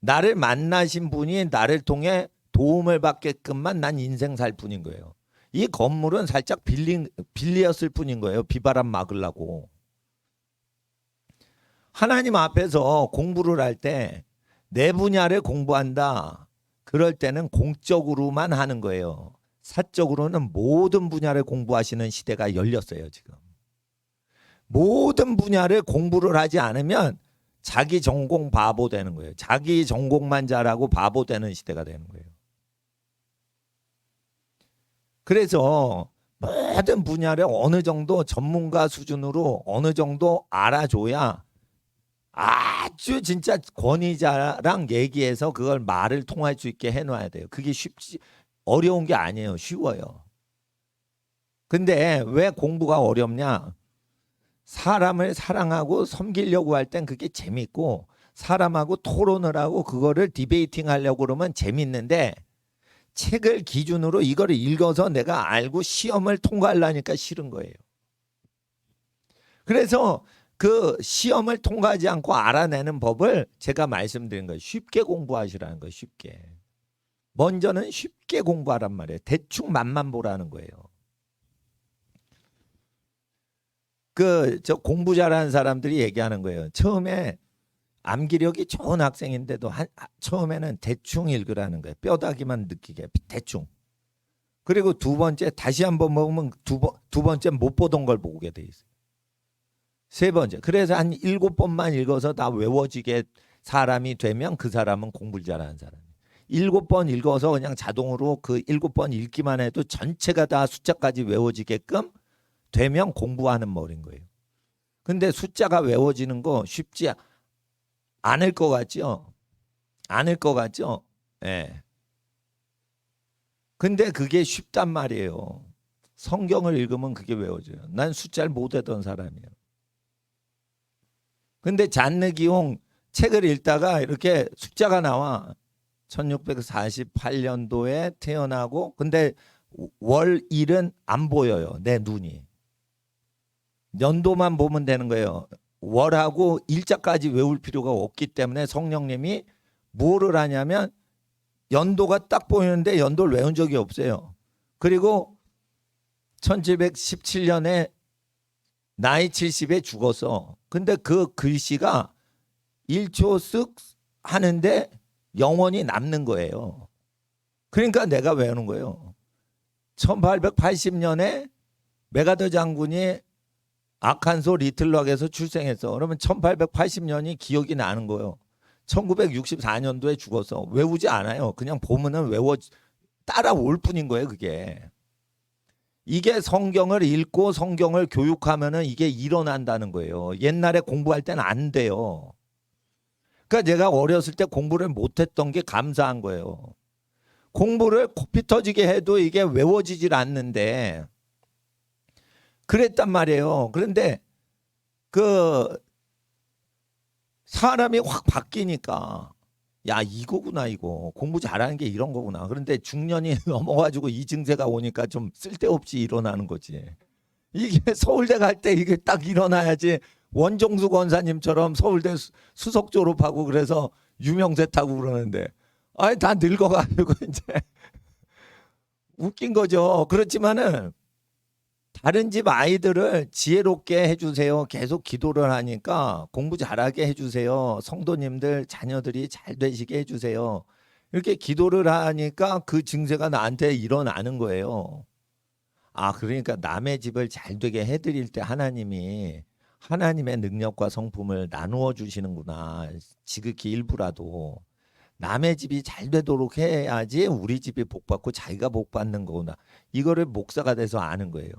나를 만나신 분이 나를 통해 도움을 받게끔만 난 인생 살 뿐인 거예요. 이 건물은 살짝 빌리었을 뿐인 거예요. 비바람 막으려고. 하나님 앞에서 공부를 할 때 내 분야를 공부한다. 그럴 때는 공적으로만 하는 거예요. 사적으로는 모든 분야를 공부하시는 시대가 열렸어요, 지금. 모든 분야를 공부를 하지 않으면 자기 전공 바보 되는 거예요. 자기 전공만 잘하고 바보 되는 시대가 되는 거예요. 그래서 모든 분야를 어느 정도 전문가 수준으로 어느 정도 알아줘야 아주 진짜 권위자랑 얘기해서 그걸 말을 통할 수 있게 해놔야 돼요. 그게 어려운 게 아니에요. 쉬워요. 근데 왜 공부가 어렵냐? 사람을 사랑하고 섬기려고 할 땐 그게 재밌고 사람하고 토론을 하고 그거를 디베이팅 하려고 그러면 재밌는데 책을 기준으로 이거를 읽어서 내가 알고 시험을 통과하려니까 싫은 거예요. 그래서 그 시험을 통과하지 않고 알아내는 법을 제가 말씀드린 거예요. 쉽게 공부하시라는 거예요. 쉽게. 먼저는 쉽게 공부하란 말이에요. 대충 맛만 보라는 거예요. 저 공부 잘하는 사람들이 얘기하는 거예요. 처음에 암기력이 좋은 학생인데도 처음에는 대충 읽으라는 거예요. 뼈다귀만 느끼게 대충. 그리고 두 번째 다시 한번 먹으면 두 번째 못 보던 걸 보게 돼 있어요. 세 번째. 그래서 한 7번만 읽어서 다 외워지게 사람이 되면 그 사람은 공부를 잘하는 사람이에요. 7번 읽어서 그냥 자동으로 그 7번 읽기만 해도 전체가 다 숫자까지 외워지게끔 되면 공부하는 머리인 거예요. 근데 숫자가 외워지는 거 쉽지 않을 것 같죠? 않을 것 같죠? 예. 근데 그게 쉽단 말이에요. 성경을 읽으면 그게 외워져요. 난 숫자를 못하던 사람이에요. 근데 잔느기용 책을 읽다가 이렇게 숫자가 나와. 1648년도에 태어나고 근데 월일은 안 보여요. 내 눈이. 연도만 보면 되는 거예요. 월하고 일자까지 외울 필요가 없기 때문에 성령님이 뭐를 하냐면 연도가 딱 보이는데 연도를 외운 적이 없어요. 그리고 1717년에 나이 70에 죽었어. 근데 그 글씨가 1초 쓱 하는데 영원히 남는 거예요. 그러니까 내가 외우는 거예요. 1880년에 메가더 장군이 아칸소 리틀락에서 출생했어. 그러면 1880년이 기억이 나는 거예요. 1964년도에 죽어서 외우지 않아요. 그냥 보면은 따라올 뿐인 거예요, 그게. 이게 성경을 읽고 성경을 교육하면은 이게 일어난다는 거예요. 옛날에 공부할 때는 안 돼요. 그러니까 내가 어렸을 때 공부를 못했던 게 감사한 거예요. 공부를 코피 터지게 해도 이게 외워지질 않는데 그랬단 말이에요. 그런데 그 사람이 확 바뀌니까 야 이거구나 이거 공부 잘하는 게 이런 거구나. 그런데 중년이 넘어가지고 이 증세가 오니까 좀 쓸데없이 일어나는 거지. 이게 서울대 갈 때 이게 딱 일어나야지. 원종수 권사님처럼 서울대 수석 졸업하고 그래서 유명세 타고 그러는데 아니 다 늙어가지고 이제 웃긴 거죠. 그렇지만은 다른 집 아이들을 지혜롭게 해주세요. 계속 기도를 하니까 공부 잘하게 해주세요. 성도님들 자녀들이 잘 되시게 해주세요. 이렇게 기도를 하니까 그 증세가 나한테 일어나는 거예요. 아 그러니까 남의 집을 잘 되게 해드릴 때 하나님이 하나님의 능력과 성품을 나누어 주시는구나. 지극히 일부라도. 남의 집이 잘 되도록 해야지 우리 집이 복받고 자기가 복받는 거구나. 이거를 목사가 돼서 아는 거예요.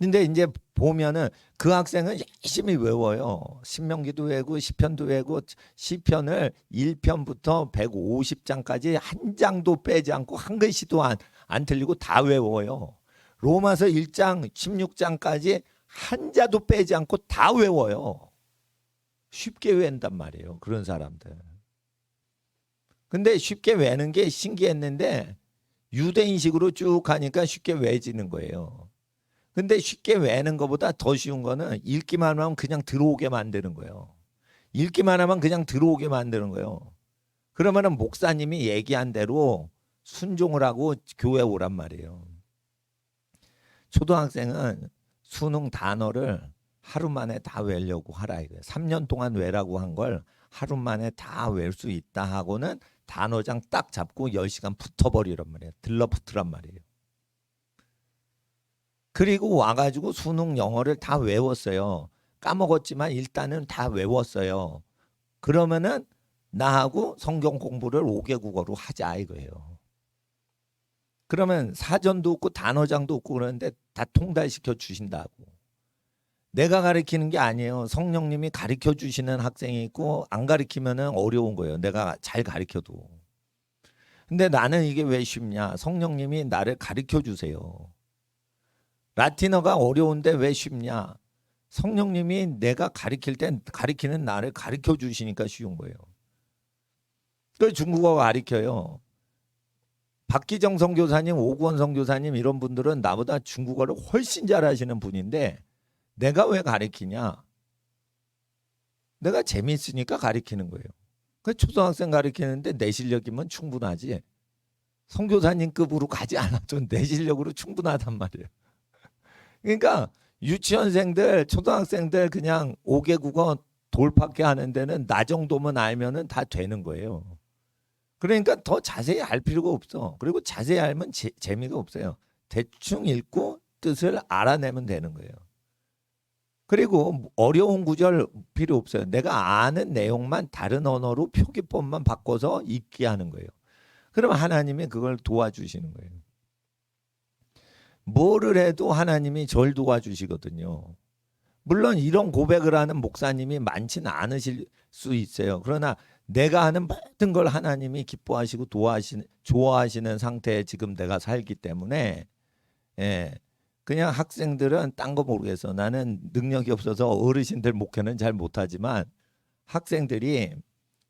근데 이제 보면은 그 학생은 열심히 외워요. 신명기도 외우고 시편도 외우고 시편을 1편부터 150장까지 한 장도 빼지 않고 한 글씨도 안 틀리고 다 외워요. 로마서 1장 16장까지 한 자도 빼지 않고 다 외워요. 쉽게 외운단 말이에요. 그런 사람들. 근데 쉽게 외는 게 신기했는데 유대인식으로 쭉 하니까 쉽게 외지는 거예요. 근데 쉽게 외는 것보다 더 쉬운 거는 읽기만 하면 그냥 들어오게 만드는 거예요. 읽기만 하면 그냥 들어오게 만드는 거예요. 그러면은 목사님이 얘기한 대로 순종을 하고 교회 오란 말이에요. 초등학생은 수능 단어를 하루 만에 다 외우려고 하라 이거예요. 3년 동안 외라고 한 걸 하루 만에 다 외울 수 있다 하고는 단어장 딱 잡고 10시간 붙어버리란 말이에요. 들러붙으란 말이에요. 그리고 와가지고 수능 영어를 다 외웠어요. 까먹었지만 일단은 다 외웠어요. 그러면은 나하고 성경 공부를 5개 국어로 하자 이거예요. 그러면 사전도 없고 단어장도 없고 그러는데 다 통달시켜 주신다고. 내가 가르치는 게 아니에요. 성령님이 가르쳐 주시는 학생이 있고 안 가르치면은 어려운 거예요. 내가 잘 가르쳐도. 근데 나는 이게 왜 쉽냐? 성령님이 나를 가르쳐 주세요. 라틴어가 어려운데 왜 쉽냐? 성령님이 내가 가르칠 때 가르치는 나를 가르쳐 주시니까 쉬운 거예요. 그 중국어 가르쳐요. 박기정 선교사님, 오구원 선교사님 이런 분들은 나보다 중국어를 훨씬 잘하시는 분인데 내가 왜 가르치냐? 내가 재미있으니까 가르치는 거예요. 그 초등학생 가르치는데 내 실력이면 충분하지. 선교사님급으로 가지 않아도 내 실력으로 충분하단 말이에요. 그러니까 유치원생들, 초등학생들 그냥 5개 국어 돌파게 하는 데는 나 정도만 알면은 다 되는 거예요. 그러니까 더 자세히 알 필요가 없어. 그리고 자세히 알면 재미가 없어요. 대충 읽고 뜻을 알아내면 되는 거예요. 그리고 어려운 구절 필요 없어요. 내가 아는 내용만 다른 언어로 표기법만 바꿔서 읽게 하는 거예요. 그럼 하나님이 그걸 도와주시는 거예요. 뭐를 해도 하나님이 절 도와주시거든요. 물론 이런 고백을 하는 목사님이 많지는 않으실 수 있어요. 그러나 내가 하는 모든 걸 하나님이 기뻐하시고 좋아하시는 상태에 지금 내가 살기 때문에 그냥 학생들은 딴 거 모르겠어. 나는 능력이 없어서 어르신들 목회는 잘 못하지만 학생들이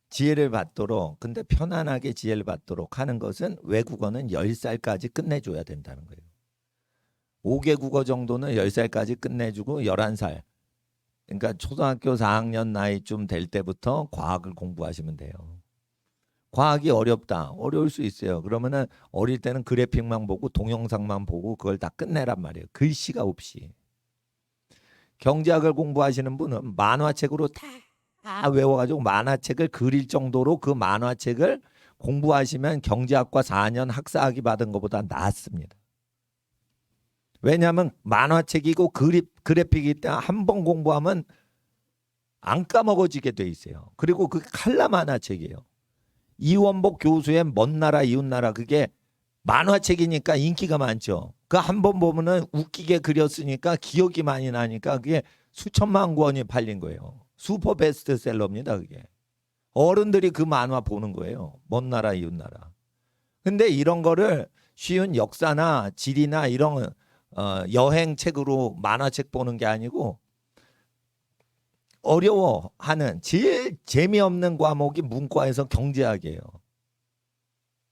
지혜를 받도록, 근데 편안하게 지혜를 받도록 하는 것은 외국어는 10살까지 끝내줘야 된다는 거예요. 5개 국어 정도는 10살까지 끝내주고 11살, 그러니까 초등학교 4학년 나이쯤 될 때부터 과학을 공부하시면 돼요. 과학이 어렵다. 어려울 수 있어요. 그러면은 어릴 때는 그래픽만 보고 동영상만 보고 그걸 다 끝내란 말이에요. 글씨가 없이. 경제학을 공부하시는 분은 만화책으로 다 외워가지고 만화책을 그릴 정도로 그 만화책을 공부하시면 경제학과 4년 학사학위 받은 것보다 낫습니다. 왜냐하면 만화책이고 그래픽이기 때문에 한 번 공부하면 안 까먹어지게 돼 있어요. 그리고 그 칼라 만화책이에요. 이원복 교수의 먼 나라 이웃 나라, 그게 만화책이니까 인기가 많죠. 그 한 번 보면은 웃기게 그렸으니까 기억이 많이 나니까 그게 수천만 권이 팔린 거예요. 슈퍼 베스트셀러입니다. 그게 어른들이 그 만화 보는 거예요. 먼 나라 이웃 나라. 근데 이런 거를 쉬운 역사나 지리나 이런 여행책으로 만화책 보는 게 아니고 어려워하는 제일 재미없는 과목이 문과에서 경제학이에요.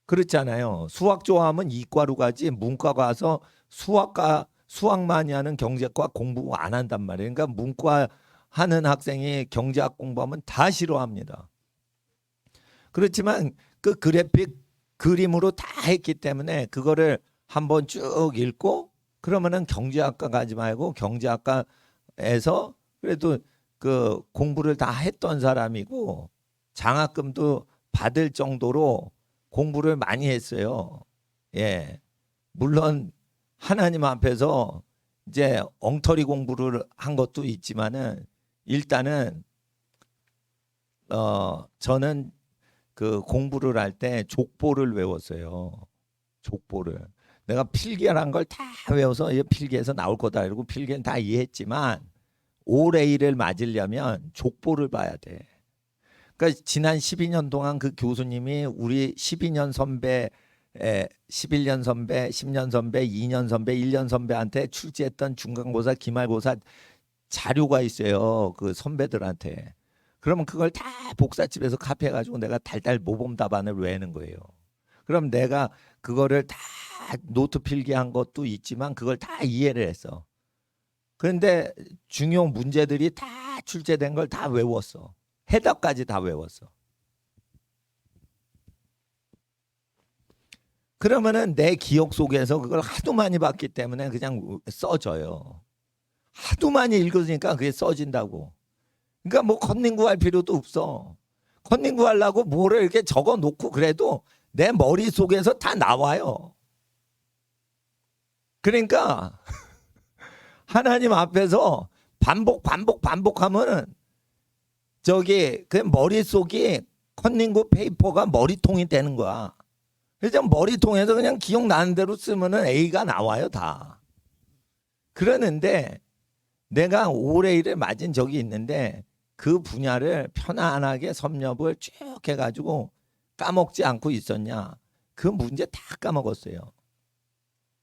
그렇잖아요. 수학 좋아하면 이과로 가지 문과 가서 수학 많이 하는 경제과 공부 안 한단 말이에요. 그러니까 문과 하는 학생이 경제학 공부하면 다 싫어합니다. 그렇지만 그 그래픽 그림으로 다 했기 때문에 그거를 한번 쭉 읽고 그러면은 경제학과 가지 말고 경제학과에서 그래도 그 공부를 다 했던 사람이고 장학금도 받을 정도로 공부를 많이 했어요. 예. 물론 하나님 앞에서 이제 엉터리 공부를 한 것도 있지만은 일단은 저는 그 공부를 할 때 족보를 외웠어요. 족보를. 내가 필기란 걸 다 외워서 필기에서 나올 거다 이러고 필기는 다 이해했지만 올해일을 맞으려면 족보를 봐야 돼. 그러니까 지난 12년 동안 그 교수님이 우리 12년 선배, 11년 선배, 10년 선배, 2년 선배, 1년 선배한테 출제했던 중간고사, 기말고사 자료가 있어요. 그 선배들한테. 그러면 그걸 다 복사집에서 카피해가지고 내가 달달 모범 답안을 외우는 거예요. 그럼 내가 그거를 다 노트 필기한 것도 있지만 그걸 다 이해를 했어. 그런데 중요 문제들이 다 출제된 걸 다 외웠어. 해답까지 다 외웠어. 그러면은 내 기억 속에서 그걸 하도 많이 봤기 때문에 그냥 써져요. 하도 많이 읽으니까 그게 써진다고. 그러니까 뭐 컨닝 구할 필요도 없어. 컨닝 구하려고 뭐를 이렇게 적어 놓고 그래도 내 머릿속에서 다 나와요. 그러니까 하나님 앞에서 반복하면은 저기 그 머릿속이 컨닝구 페이퍼가 머리통이 되는 거야. 그래서 머리통에서 그냥 기억나는 대로 쓰면은 A가 나와요 다. 그러는데 내가 올해 일을 맞은 적이 있는데 그 분야를 편안하게 섭렵을 쭉 해가지고 까먹지 않고 있었냐. 그 문제 다 까먹었어요.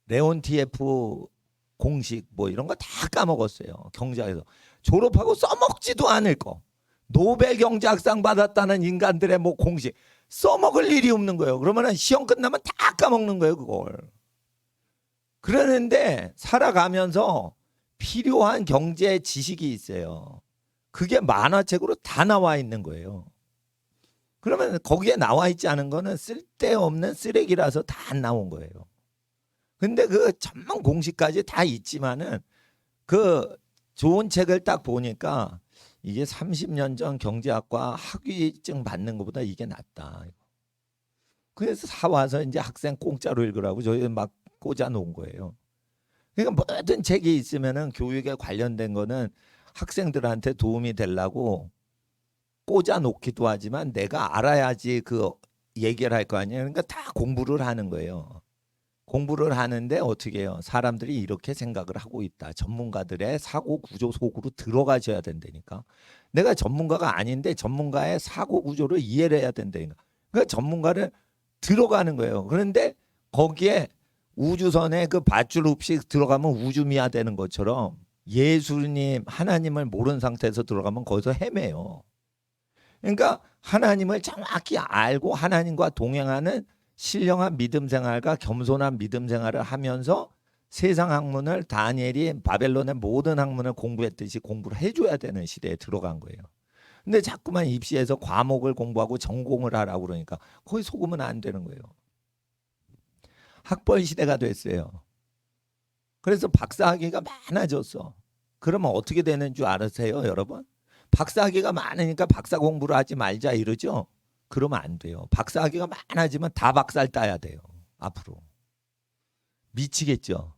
레온티에프 공식 뭐 이런 거 다 까먹었어요. 경제학에서. 졸업하고 써먹지도 않을 거. 노벨 경제학상 받았다는 인간들의 뭐 공식 써먹을 일이 없는 거예요. 그러면은 시험 끝나면 다 까먹는 거예요, 그걸. 그러는데 살아가면서 필요한 경제 지식이 있어요. 그게 만화책으로 다 나와 있는 거예요. 그러면 거기에 나와 있지 않은 거는 쓸데없는 쓰레기라서 다 안 나온 거예요. 근데 그 전문 공식까지 다 있지만은 그 좋은 책을 딱 보니까 이게 30년 전 경제학과 학위증 받는 것보다 이게 낫다. 그래서 사와서 이제 학생 공짜로 읽으라고 저희 막 꽂아 놓은 거예요. 그러니까 모든 책이 있으면은 교육에 관련된 거는 학생들한테 도움이 되려고 꽂아 놓기도 하지만 내가 알아야지 그 얘기를 할 거 아니에요. 그러니까 다 공부를 하는 거예요. 공부를 하는데 어떻게 해요? 사람들이 이렇게 생각을 하고 있다. 전문가들의 사고 구조 속으로 들어가셔야 된다니까. 내가 전문가가 아닌데 전문가의 사고 구조를 이해를 해야 된다니까. 그러니까 전문가를 들어가는 거예요. 그런데 거기에 우주선에 그 밧줄 없이 들어가면 우주미화 되는 것처럼 예수님, 하나님을 모르는 상태에서 들어가면 거기서 헤매요. 그러니까 하나님을 정확히 알고 하나님과 동행하는 신령한 믿음 생활과 겸손한 믿음 생활을 하면서 세상 학문을 다니엘이 바벨론의 모든 학문을 공부했듯이 공부를 해줘야 되는 시대에 들어간 거예요. 근데 자꾸만 입시에서 과목을 공부하고 전공을 하라고 그러니까 거기 속으면 안 되는 거예요. 학벌 시대가 됐어요. 그래서 박사학위가 많아졌어. 그러면 어떻게 되는 줄 아세요, 여러분? 박사학위가 많으니까 박사 공부를 하지 말자 이러죠? 그러면 안 돼요. 박사학위가 많아지면 다 박사를 따야 돼요. 앞으로. 미치겠죠?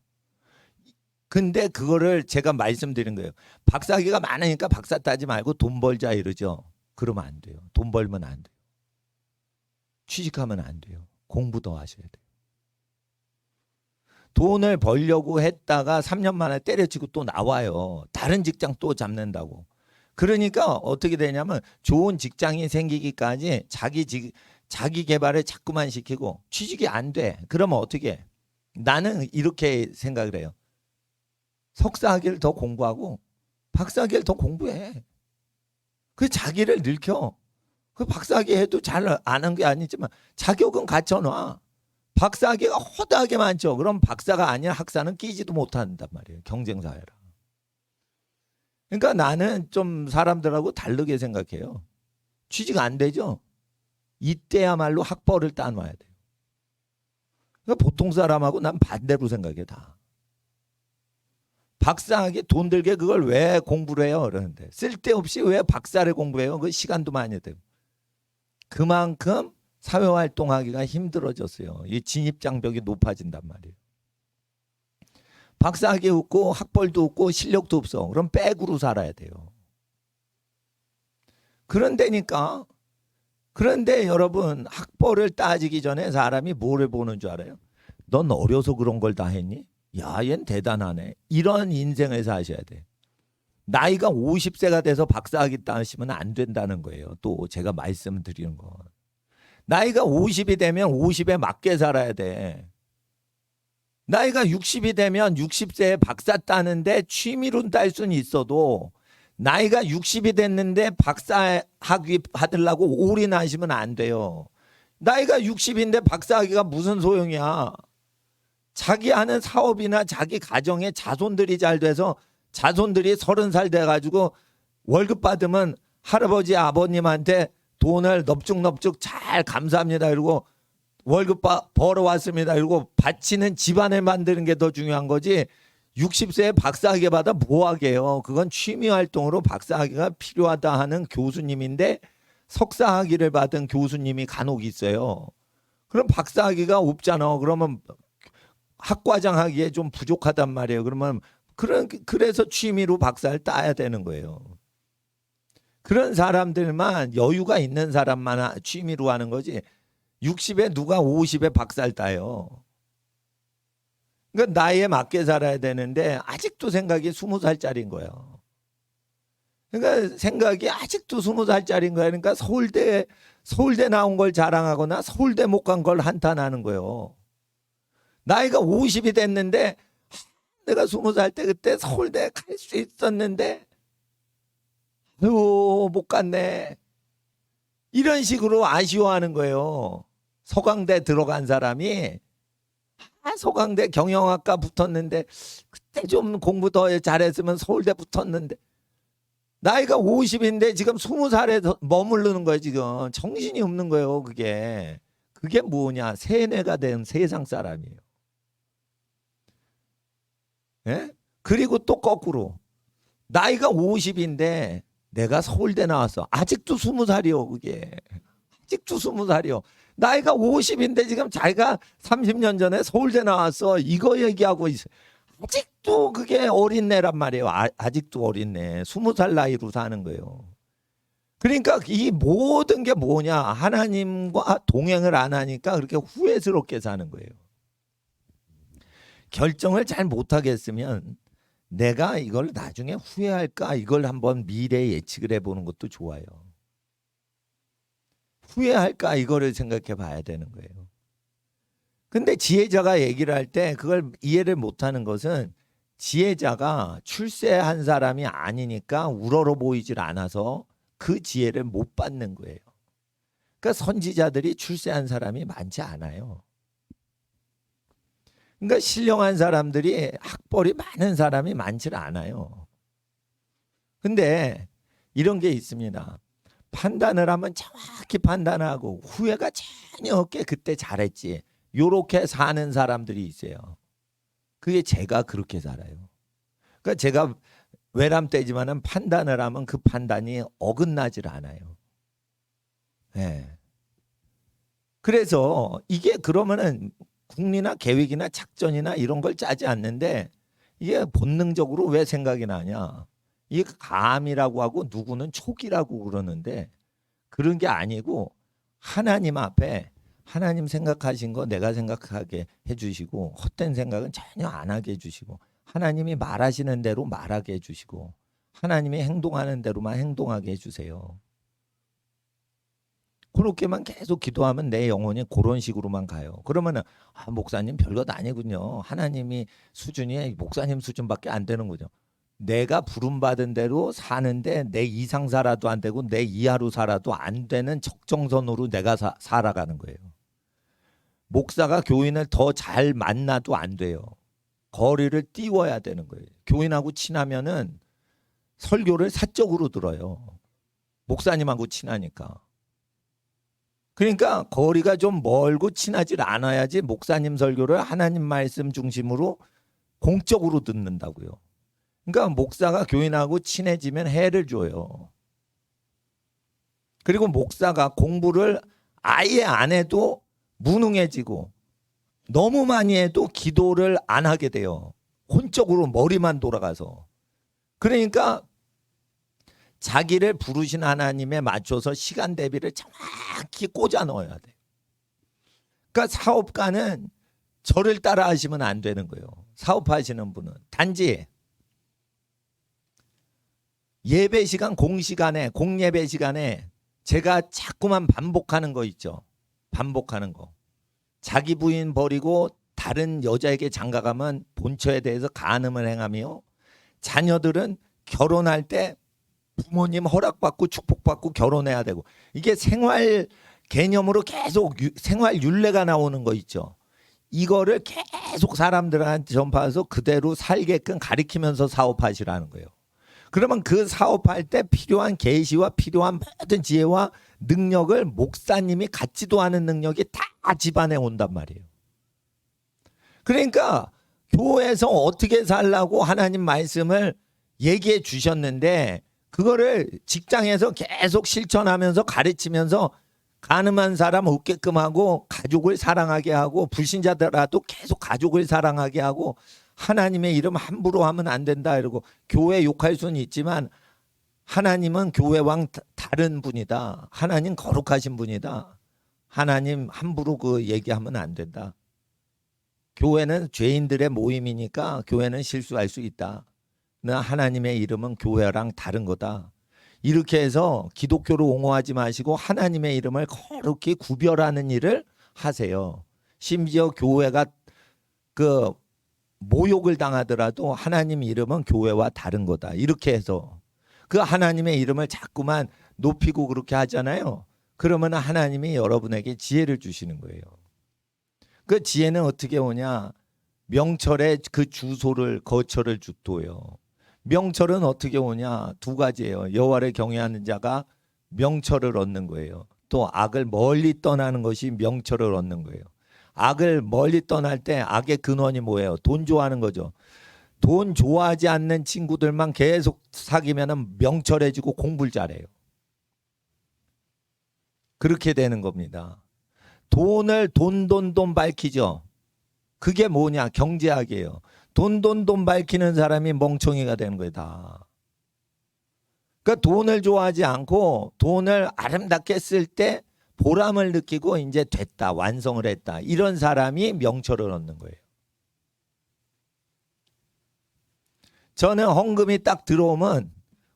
근데 그거를 제가 말씀드린 거예요. 박사학위가 많으니까 박사 따지 말고 돈 벌자 이러죠? 그러면 안 돼요. 돈 벌면 안 돼요. 취직하면 안 돼요. 공부 더 하셔야 돼요. 돈을 벌려고 했다가 3년 만에 때려치고 또 나와요. 다른 직장 또 잡는다고. 그러니까 어떻게 되냐면 좋은 직장이 생기기까지 자기 개발을 자꾸만 시키고 취직이 안 돼. 그러면 어떻게 해? 나는 이렇게 생각을 해요. 석사학위를 더 공부하고 박사학위를 더 공부해. 그 자기를 늙혀. 그 박사학위 해도 잘 안 한 게 아니지만 자격은 갖춰놔. 박사학위가 허다하게 많죠. 그럼 박사가 아닌 학사는 끼지도 못한단 말이에요. 경쟁사회라. 그러니까 나는 좀 사람들하고 다르게 생각해요. 취직 안 되죠? 이때야말로 학벌을 따놔야 돼요. 그러니까 보통 사람하고 난 반대로 생각해 다. 박사학위 돈 들게 그걸 왜 공부를 해요? 그러는데 쓸데없이 왜 박사를 공부해요? 그 시간도 많이 들고. 그만큼 사회활동하기가 힘들어졌어요. 이 진입장벽이 높아진단 말이에요. 박사학위 없고 학벌도 없고 실력도 없어. 그럼 백으로 살아야 돼요. 그런데 여러분 학벌을 따지기 전에 사람이 뭐를 보는 줄 알아요? 넌 어려서 그런 걸 다 했니? 야, 얜 대단하네. 이런 인생을 사셔야 돼. 나이가 50세가 돼서 박사학위 따시면 안 된다는 거예요. 또 제가 말씀드리는 건. 나이가 50이 되면 50에 맞게 살아야 돼. 나이가 60이 되면 60세에 박사 따는데 취미로 딸 수는 있어도 나이가 60이 됐는데 박사학위 받으려고 올인하시면 안 돼요. 나이가 60인데 박사학위가 무슨 소용이야. 자기 하는 사업이나 자기 가정에 자손들이 잘 돼서 자손들이 30살 돼가지고 월급 받으면 할아버지 아버님한테 돈을 넙죽넙죽 잘 감사합니다 이러고 월급 벌어왔습니다 이러고 바치는 집안을 만드는 게 더 중요한 거지. 60세에 박사학위 받아 뭐하게요. 그건 취미활동으로 박사학위가 필요하다 하는 교수님인데 석사학위를 받은 교수님이 간혹 있어요. 그럼 박사학위가 없잖아. 그러면 학과장 하기에 좀 부족하단 말이에요. 그러면 그래서 취미로 박사를 따야 되는 거예요. 그런 사람들만 여유가 있는 사람만 취미로 하는 거지. 60에 누가 50에 박사를 따요. 그러니까 나이에 맞게 살아야 되는데 아직도 생각이 20살짜리인 거예요. 그러니까 생각이 아직도 20살짜리인 거예요. 그러니까 서울대 나온 걸 자랑하거나 서울대 못 간 걸 한탄하는 거예요. 나이가 50이 됐는데 내가 20살 때 그때 서울대 갈 수 있었는데 못 갔네. 이런 식으로 아쉬워하는 거예요. 서강대 들어간 사람이 서강대 경영학과 붙었는데 그때 좀 공부 더 잘했으면 서울대 붙었는데 나이가 50인데 지금 20살에 머무르는 거예요. 지금 정신이 없는 거예요. 그게 뭐냐? 세뇌가 된 세상 사람이에요. 예? 그리고 또 거꾸로 나이가 50인데 내가 서울대 나왔어. 아직도 20살이요. 그게 아직도 20살이요. 나이가 50인데 지금 자기가 30년 전에 서울대 나왔어. 이거 얘기하고 있어. 아직도 그게 어린애란 말이에요. 아직도 어린애. 20살 나이로 사는 거예요. 그러니까 이 모든 게 뭐냐? 하나님과 동행을 안 하니까 그렇게 후회스럽게 사는 거예요. 결정을 잘 못하겠으면 내가 이걸 나중에 후회할까? 이걸 한번 미래 예측을 해보는 것도 좋아요. 후회할까? 이거를 생각해 봐야 되는 거예요. 근데 지혜자가 얘기를 할 때 그걸 이해를 못하는 것은 지혜자가 출세한 사람이 아니니까 우러러 보이질 않아서 그 지혜를 못 받는 거예요. 그러니까 선지자들이 출세한 사람이 많지 않아요. 그러니까 신령한 사람들이 학벌이 많은 사람이 많지 않아요. 근데 이런 게 있습니다. 판단을 하면 정확히 판단하고 후회가 전혀 없게 그때 잘했지. 요렇게 사는 사람들이 있어요. 그게 제가 그렇게 살아요. 그러니까 제가 외람되지만은 판단을 하면 그 판단이 어긋나질 않아요. 네. 그래서 이게 그러면은 국리나 계획이나 작전이나 이런 걸 짜지 않는데 이게 본능적으로 왜 생각이 나냐? 이게 감이라고 하고 누구는 촉이라고 그러는데 그런 게 아니고 하나님 앞에 하나님 생각하신 거 내가 생각하게 해주시고 헛된 생각은 전혀 안 하게 해주시고 하나님이 말하시는 대로 말하게 해주시고 하나님이 행동하는 대로만 행동하게 해주세요. 그렇게만 계속 기도하면 내 영혼이 그런 식으로만 가요. 그러면은 목사님 별것 아니군요. 하나님이 수준이 목사님 수준밖에 안 되는군요. 내가 부름받은 대로 사는데 내 이상 살아도 안 되고 내 이하로 살아도 안 되는 적정선으로 내가 살아가는 거예요. 목사가 교인을 더 잘 만나도 안 돼요. 거리를 띄워야 되는 거예요. 교인하고 친하면은 설교를 사적으로 들어요. 목사님하고 친하니까. 그러니까 거리가 좀 멀고 친하질 않아야지 목사님 설교를 하나님 말씀 중심으로 공적으로 듣는다고요. 그러니까 목사가 교인하고 친해지면 해를 줘요. 그리고 목사가 공부를 아예 안 해도 무능해지고 너무 많이 해도 기도를 안 하게 돼요. 혼적으로 머리만 돌아가서. 그러니까 자기를 부르신 하나님에 맞춰서 시간 대비를 정확히 꽂아 넣어야 돼요. 그러니까 사업가는 저를 따라 하시면 안 되는 거예요. 사업하시는 분은. 단지 예배 시간, 공시간에, 공예배 시간에 제가 자꾸만 반복하는 거 있죠. 반복하는 거. 자기 부인 버리고 다른 여자에게 장가가면 본처에 대해서 간음을 행하며 자녀들은 결혼할 때 부모님 허락받고 축복받고 결혼해야 되고 이게 생활 개념으로 계속 생활 율례가 나오는 거 있죠. 이거를 계속 사람들한테 전파해서 그대로 살게끔 가리키면서 사업하시라는 거예요. 그러면 그 사업할 때 필요한 계시와 필요한 모든 지혜와 능력을 목사님이 갖지도 않은 능력이 다 집안에 온단 말이에요. 그러니까 교회에서 어떻게 살라고 하나님 말씀을 얘기해 주셨는데 그거를 직장에서 계속 실천하면서 가르치면서 가늠한 사람 없게끔 하고 가족을 사랑하게 하고 불신자들라도 계속 가족을 사랑하게 하고 하나님의 이름 함부로 하면 안 된다 이러고 교회 욕할 수는 있지만 하나님은 교회 왕 다른 분이다. 하나님 거룩하신 분이다. 하나님 함부로 그 얘기하면 안 된다. 교회는 죄인들의 모임이니까 교회는 실수할 수 있다. 하나님의 이름은 교회랑 다른 거다. 이렇게 해서 기독교로 옹호하지 마시고 하나님의 이름을 거룩히 구별하는 일을 하세요. 심지어 교회가 그 모욕을 당하더라도 하나님 이름은 교회와 다른 거다. 이렇게 해서 그 하나님의 이름을 자꾸만 높이고 그렇게 하잖아요. 그러면 하나님이 여러분에게 지혜를 주시는 거예요. 그 지혜는 어떻게 오냐? 명철의 그 주소를 거처를 주도요. 명철은 어떻게 오냐? 두 가지예요. 여호와를 경외하는 자가 명철을 얻는 거예요. 또 악을 멀리 떠나는 것이 명철을 얻는 거예요. 악을 멀리 떠날 때 악의 근원이 뭐예요? 돈 좋아하는 거죠. 돈 좋아하지 않는 친구들만 계속 사귀면 명철해지고 공부를 잘해요. 그렇게 되는 겁니다. 돈을 돈 밝히죠. 그게 뭐냐? 경제학이에요. 돈 밝히는 사람이 멍청이가 되는 거예요, 다. 그러니까 돈을 좋아하지 않고 돈을 아름답게 쓸 때 보람을 느끼고 이제 됐다, 완성을 했다. 이런 사람이 명철을 얻는 거예요. 저는 헌금이 딱 들어오면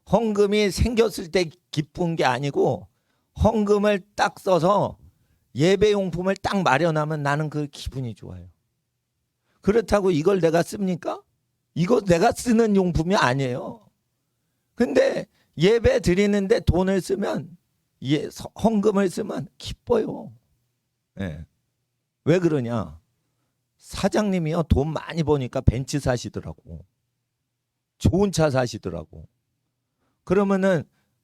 헌금이 생겼을 때 기쁜 게 아니고 헌금을 딱 써서 예배용품을 딱 마련하면 나는 그 기분이 좋아요. 그렇다고 이걸 내가 씁니까? 이거 내가 쓰는 용품이 아니에요. 근데 예배 드리는데 돈을 쓰면, 헌금을 쓰면 기뻐요. 네. 왜 그러냐? 사장님이요, 돈 많이 버니까 벤츠 사시더라고. 좋은 차 사시더라고. 그러면은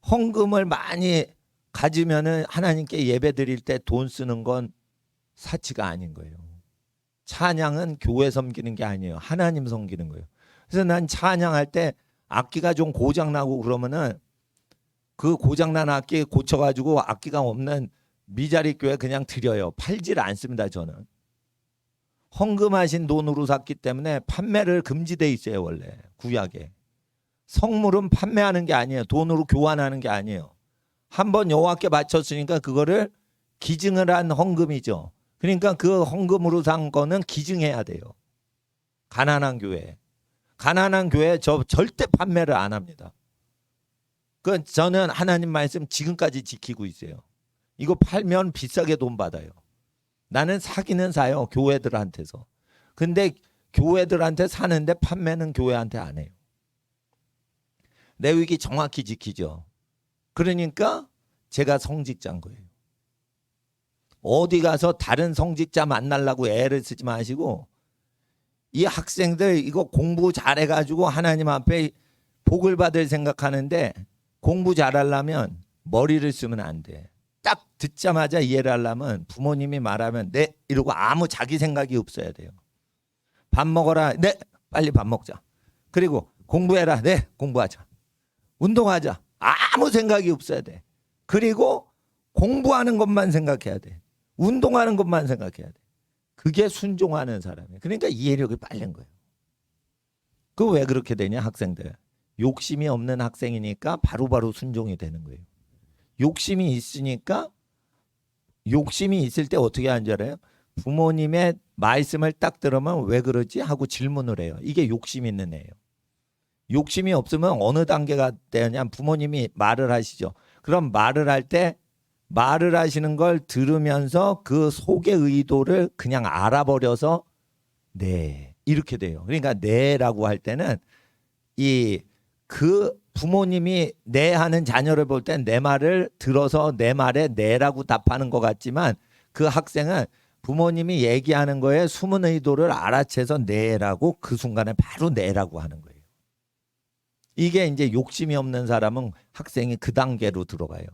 헌금을 많이 가지면은 하나님께 예배 드릴 때 돈 쓰는 건 사치가 아닌 거예요. 찬양은 교회 섬기는 게 아니에요. 하나님 섬기는 거예요. 그래서 난 찬양할 때 악기가 좀 고장나고 그러면은 그 고장난 악기 고쳐가지고 악기가 없는 미자리 교회 그냥 드려요. 팔지를 않습니다, 저는. 헌금하신 돈으로 샀기 때문에 판매를 금지돼 있어요, 원래 구약에. 성물은 판매하는 게 아니에요. 돈으로 교환하는 게 아니에요. 한번 여호와께 바쳤으니까 그거를 기증을 한 헌금이죠. 그러니까 그 헌금으로 산 거는 기증해야 돼요. 가난한 교회. 가난한 교회 저 절대 판매를 안 합니다. 그 저는 하나님 말씀 지금까지 지키고 있어요. 이거 팔면 비싸게 돈 받아요. 나는 사기는 사요, 교회들한테서. 근데 교회들한테 사는데 판매는 교회한테 안 해요. 레위기 정확히 지키죠. 그러니까 제가 성직자인 거예요. 어디 가서 다른 성직자 만나려고 애를 쓰지 마시고 이 학생들 이거 공부 잘해가지고 하나님 앞에 복을 받을 생각하는데 공부 잘하려면 머리를 쓰면 안 돼. 딱 듣자마자 이해를 하려면 부모님이 말하면 네 이러고 아무 자기 생각이 없어야 돼요. 밥 먹어라. 네 빨리 밥 먹자. 그리고 공부해라. 네 공부하자. 운동하자. 아무 생각이 없어야 돼. 그리고 공부하는 것만 생각해야 돼. 운동하는 것만 생각해야 돼. 그게 순종하는 사람이에요. 그러니까 이해력이 빠른 거예요. 그 왜 그렇게 되냐 학생들. 욕심이 없는 학생이니까 바로바로 순종이 되는 거예요. 욕심이 있으니까 욕심이 있을 때 어떻게 하는 줄 알아요? 부모님의 말씀을 딱 들으면 왜 그러지? 하고 질문을 해요. 이게 욕심 있는 애예요. 욕심이 없으면 어느 단계가 되냐 부모님이 말을 하시죠. 그럼 말을 할 때 말을 하시는 걸 들으면서 그 속의 의도를 그냥 알아버려서 네 이렇게 돼요. 그러니까 네라고 할 때는 그 부모님이 네 하는 자녀를 볼 땐 내 말을 들어서 내 말에 네라고 답하는 것 같지만 그 학생은 부모님이 얘기하는 거에 숨은 의도를 알아채서 네라고 그 순간에 바로 네라고 하는 거예요. 이게 이제 욕심이 없는 사람은 학생이 그 단계로 들어가요.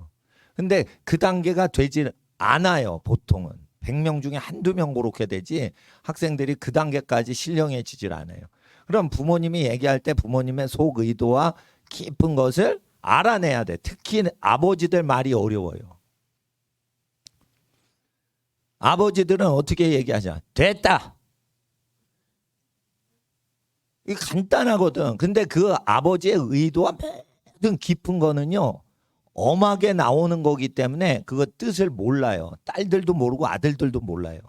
근데 그 단계가 되지 않아요. 보통은 100명 중에 한두 명 그렇게 되지 학생들이 그 단계까지 신령해지질 않아요. 그럼 부모님이 얘기할 때 부모님의 속 의도와 깊은 것을 알아내야 돼. 특히 아버지들 말이 어려워요. 아버지들은 어떻게 얘기하냐? 됐다. 이게 간단하거든. 근데 그 아버지의 의도와 모든 깊은 거는요. 엄하게 나오는 거기 때문에 그거 뜻을 몰라요. 딸들도 모르고 아들들도 몰라요.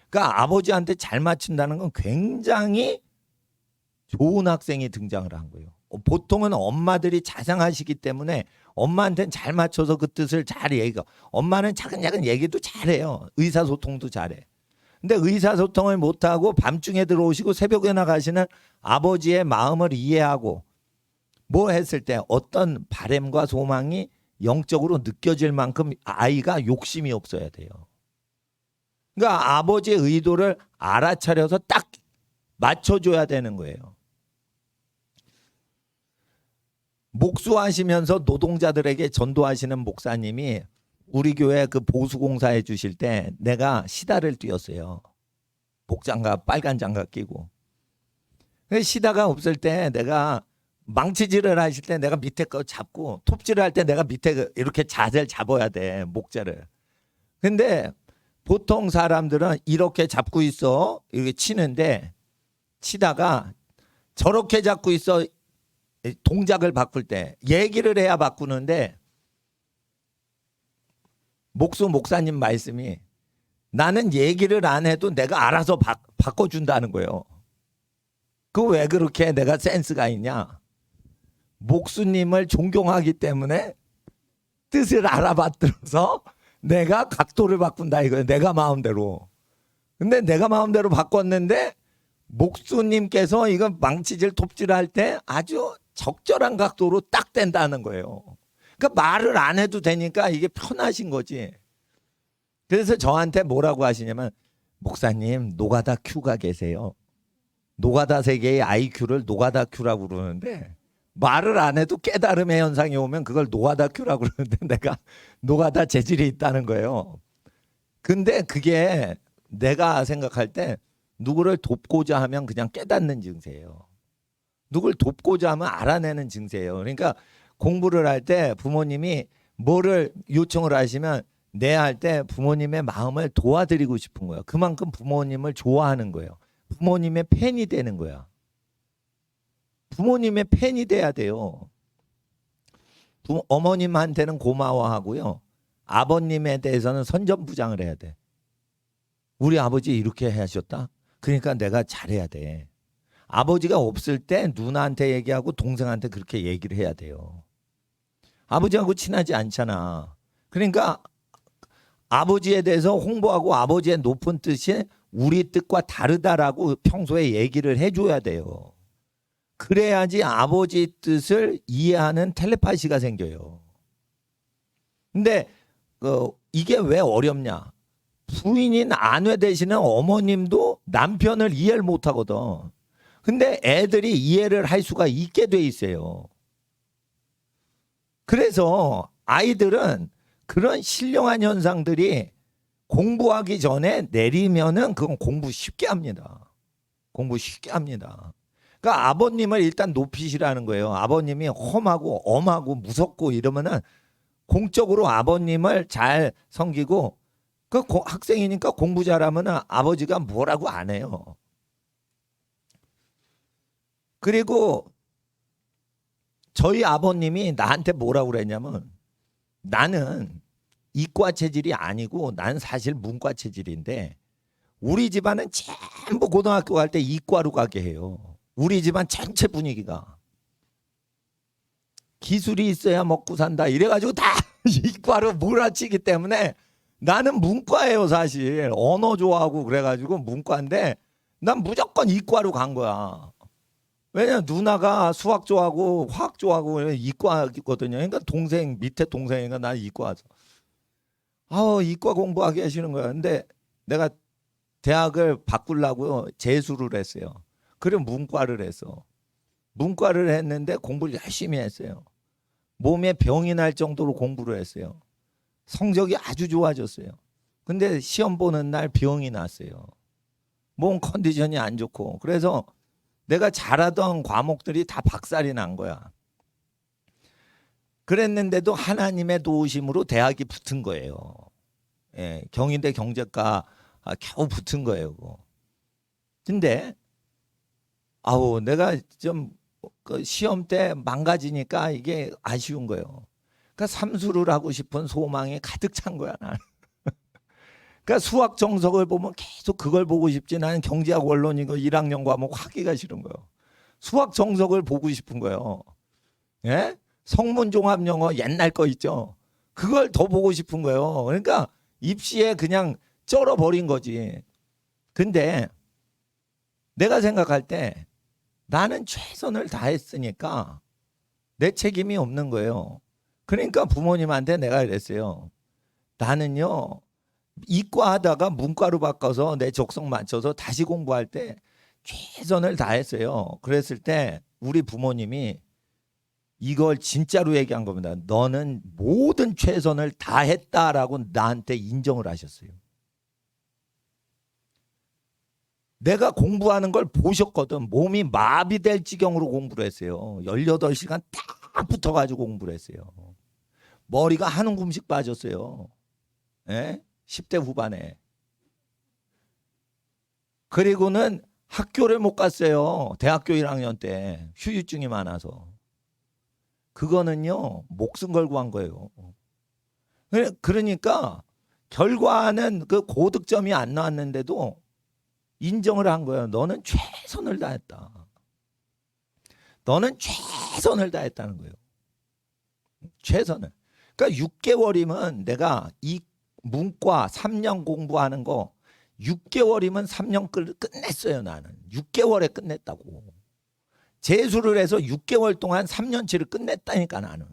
그러니까 아버지한테 잘 맞춘다는 건 굉장히 좋은 학생이 등장을 한 거예요. 보통은 엄마들이 자상하시기 때문에 엄마한테는 잘 맞춰서 그 뜻을 잘 얘기하고 엄마는 차근차근 얘기도 잘해요. 의사소통도 잘해. 근데 의사소통을 못하고 밤중에 들어오시고 새벽에 나가시는 아버지의 마음을 이해하고 뭐 했을 때 어떤 바램과 소망이 영적으로 느껴질 만큼 아이가 욕심이 없어야 돼요. 그러니까 아버지의 의도를 알아차려서 딱 맞춰줘야 되는 거예요. 목수하시면서 노동자들에게 전도하시는 목사님이 우리 교회 그 보수공사해 주실 때 내가 시다를 띄었어요. 목장갑 빨간 장갑 끼고. 시다가 없을 때 내가 망치질을 하실 때 내가 밑에 거 잡고 톱질을 할 때 내가 밑에 이렇게 자세를 잡아야 돼, 목자를. 근데 보통 사람들은 이렇게 잡고 있어 이렇게 치는데 치다가 저렇게 잡고 있어 동작을 바꿀 때 얘기를 해야 바꾸는데 목사님 말씀이 나는 얘기를 안 해도 내가 알아서 바꿔준다는 거예요. 그 왜 그렇게 내가 센스가 있냐? 목수님을 존경하기 때문에 뜻을 알아봤들어서 내가 각도를 바꾼다 이거예요. 내가 마음대로. 근데 내가 마음대로 바꿨는데 목수님께서 이거 망치질 톱질 할 때 아주 적절한 각도로 딱 된다는 거예요. 그러니까 말을 안 해도 되니까 이게 편하신 거지. 그래서 저한테 뭐라고 하시냐면 목사님 노가다 큐가 계세요. 노가다 세계의 IQ를 노가다 큐라고 그러는데 말을 안 해도 깨달음의 현상이 오면 그걸 노가다 큐라고 그러는데 내가 노가다 재질이 있다는 거예요. 근데 그게 내가 생각할 때 누구를 돕고자 하면 그냥 깨닫는 증세예요. 누굴 돕고자 하면 알아내는 증세예요. 그러니까 공부를 할 때 부모님이 뭐를 요청을 하시면 내 할 때 부모님의 마음을 도와드리고 싶은 거예요. 그만큼 부모님을 좋아하는 거예요. 부모님의 팬이 되는 거야. 부모님의 팬이 돼야 돼요. 어머님한테는 고마워하고요. 아버님에 대해서는 선전부장을 해야 돼. 우리 아버지 이렇게 하셨다? 그러니까 내가 잘해야 돼. 아버지가 없을 때 누나한테 얘기하고 동생한테 그렇게 얘기를 해야 돼요. 아버지하고 친하지 않잖아. 그러니까 아버지에 대해서 홍보하고 아버지의 높은 뜻이 우리 뜻과 다르다라고 평소에 얘기를 해줘야 돼요. 그래야지 아버지 뜻을 이해하는 텔레파시가 생겨요. 근데 이게 왜 어렵냐? 부인인 아내 되시는 어머님도 남편을 이해를 못하거든. 근데 애들이 이해를 할 수가 있게 돼 있어요. 그래서 아이들은 그런 신령한 현상들이 공부하기 전에 내리면은 그건 공부 쉽게 합니다. 공부 쉽게 합니다. 그러니까 아버님을 일단 높이시라는 거예요. 아버님이 험하고 엄하고 무섭고 이러면은 공적으로 아버님을 잘 섬기고 그 학생이니까 공부 잘하면은 아버지가 뭐라고 안 해요. 그리고 저희 아버님이 나한테 뭐라고 그랬냐면 나는 이과 체질이 아니고 난 사실 문과 체질인데 우리 집안은 전부 고등학교 갈 때 이과로 가게 해요. 우리 집안 전체 분위기가 기술이 있어야 먹고 산다 이래가지고 다 이과로 몰아치기 때문에 나는 문과예요. 사실 언어 좋아하고 그래가지고 문과인데 난 무조건 이과로 간 거야. 왜냐면 누나가 수학 좋아하고 화학 좋아하고 이과거든요. 그러니까 동생 밑에 동생이니까 난 이과죠. 이과 공부하게 하시는 거야. 근데 내가 대학을 바꾸려고 재수를 했어요. 그래 문과를 했어. 문과를 했는데 공부를 열심히 했어요. 몸에 병이 날 정도로 공부를 했어요. 성적이 아주 좋아졌어요. 근데 시험 보는 날 병이 났어요. 몸 컨디션이 안 좋고. 그래서 내가 잘하던 과목들이 다 박살이 난 거야. 그랬는데도 하나님의 도우심으로 대학이 붙은 거예요. 예, 경희대 경제과 겨우 붙은 거예요. 근데 내가 좀 그 시험 때 망가지니까 이게 아쉬운 거예요. 그러니까 삼수를 하고 싶은 소망이 가득 찬 거야 나는. 그러니까 수학 정석을 보면 계속 그걸 보고 싶지. 나는 경제학 원론 이거 1학년 과목 하기가 싫은 거예요. 수학 정석을 보고 싶은 거예요. 예? 성문종합영어 옛날 거 있죠. 그걸 더 보고 싶은 거예요. 그러니까 입시에 그냥 쩔어버린 거지. 근데 내가 생각할 때 나는 최선을 다했으니까 내 책임이 없는 거예요. 그러니까 부모님한테 내가 그랬어요. 나는요 이과 하다가 문과로 바꿔서 내 적성 맞춰서 다시 공부할 때 최선을 다했어요. 그랬을 때 우리 부모님이 이걸 진짜로 얘기한 겁니다. 너는 모든 최선을 다했다라고 나한테 인정을 하셨어요. 내가 공부하는 걸 보셨거든. 몸이 마비될 지경으로 공부를 했어요. 18시간 딱 붙어가지고 공부를 했어요. 머리가 한 움큼씩 빠졌어요. 예? 10대 후반에. 그리고는 학교를 못 갔어요. 대학교 1학년 때 휴유증이 많아서. 그거는요, 목숨 걸고 한 거예요. 그러니까 결과는 그 고득점이 안 나왔는데도 인정을 한 거예요. 너는 최선을 다했다. 너는 최선을 다했다는 거예요. 최선을. 그러니까 6개월이면 내가 이 문과 3년 공부하는 거 6개월이면 3년 끝냈어요. 나는 6개월에 끝냈다고. 재수를 해서 6개월 동안 3년치를 끝냈다니까 나는.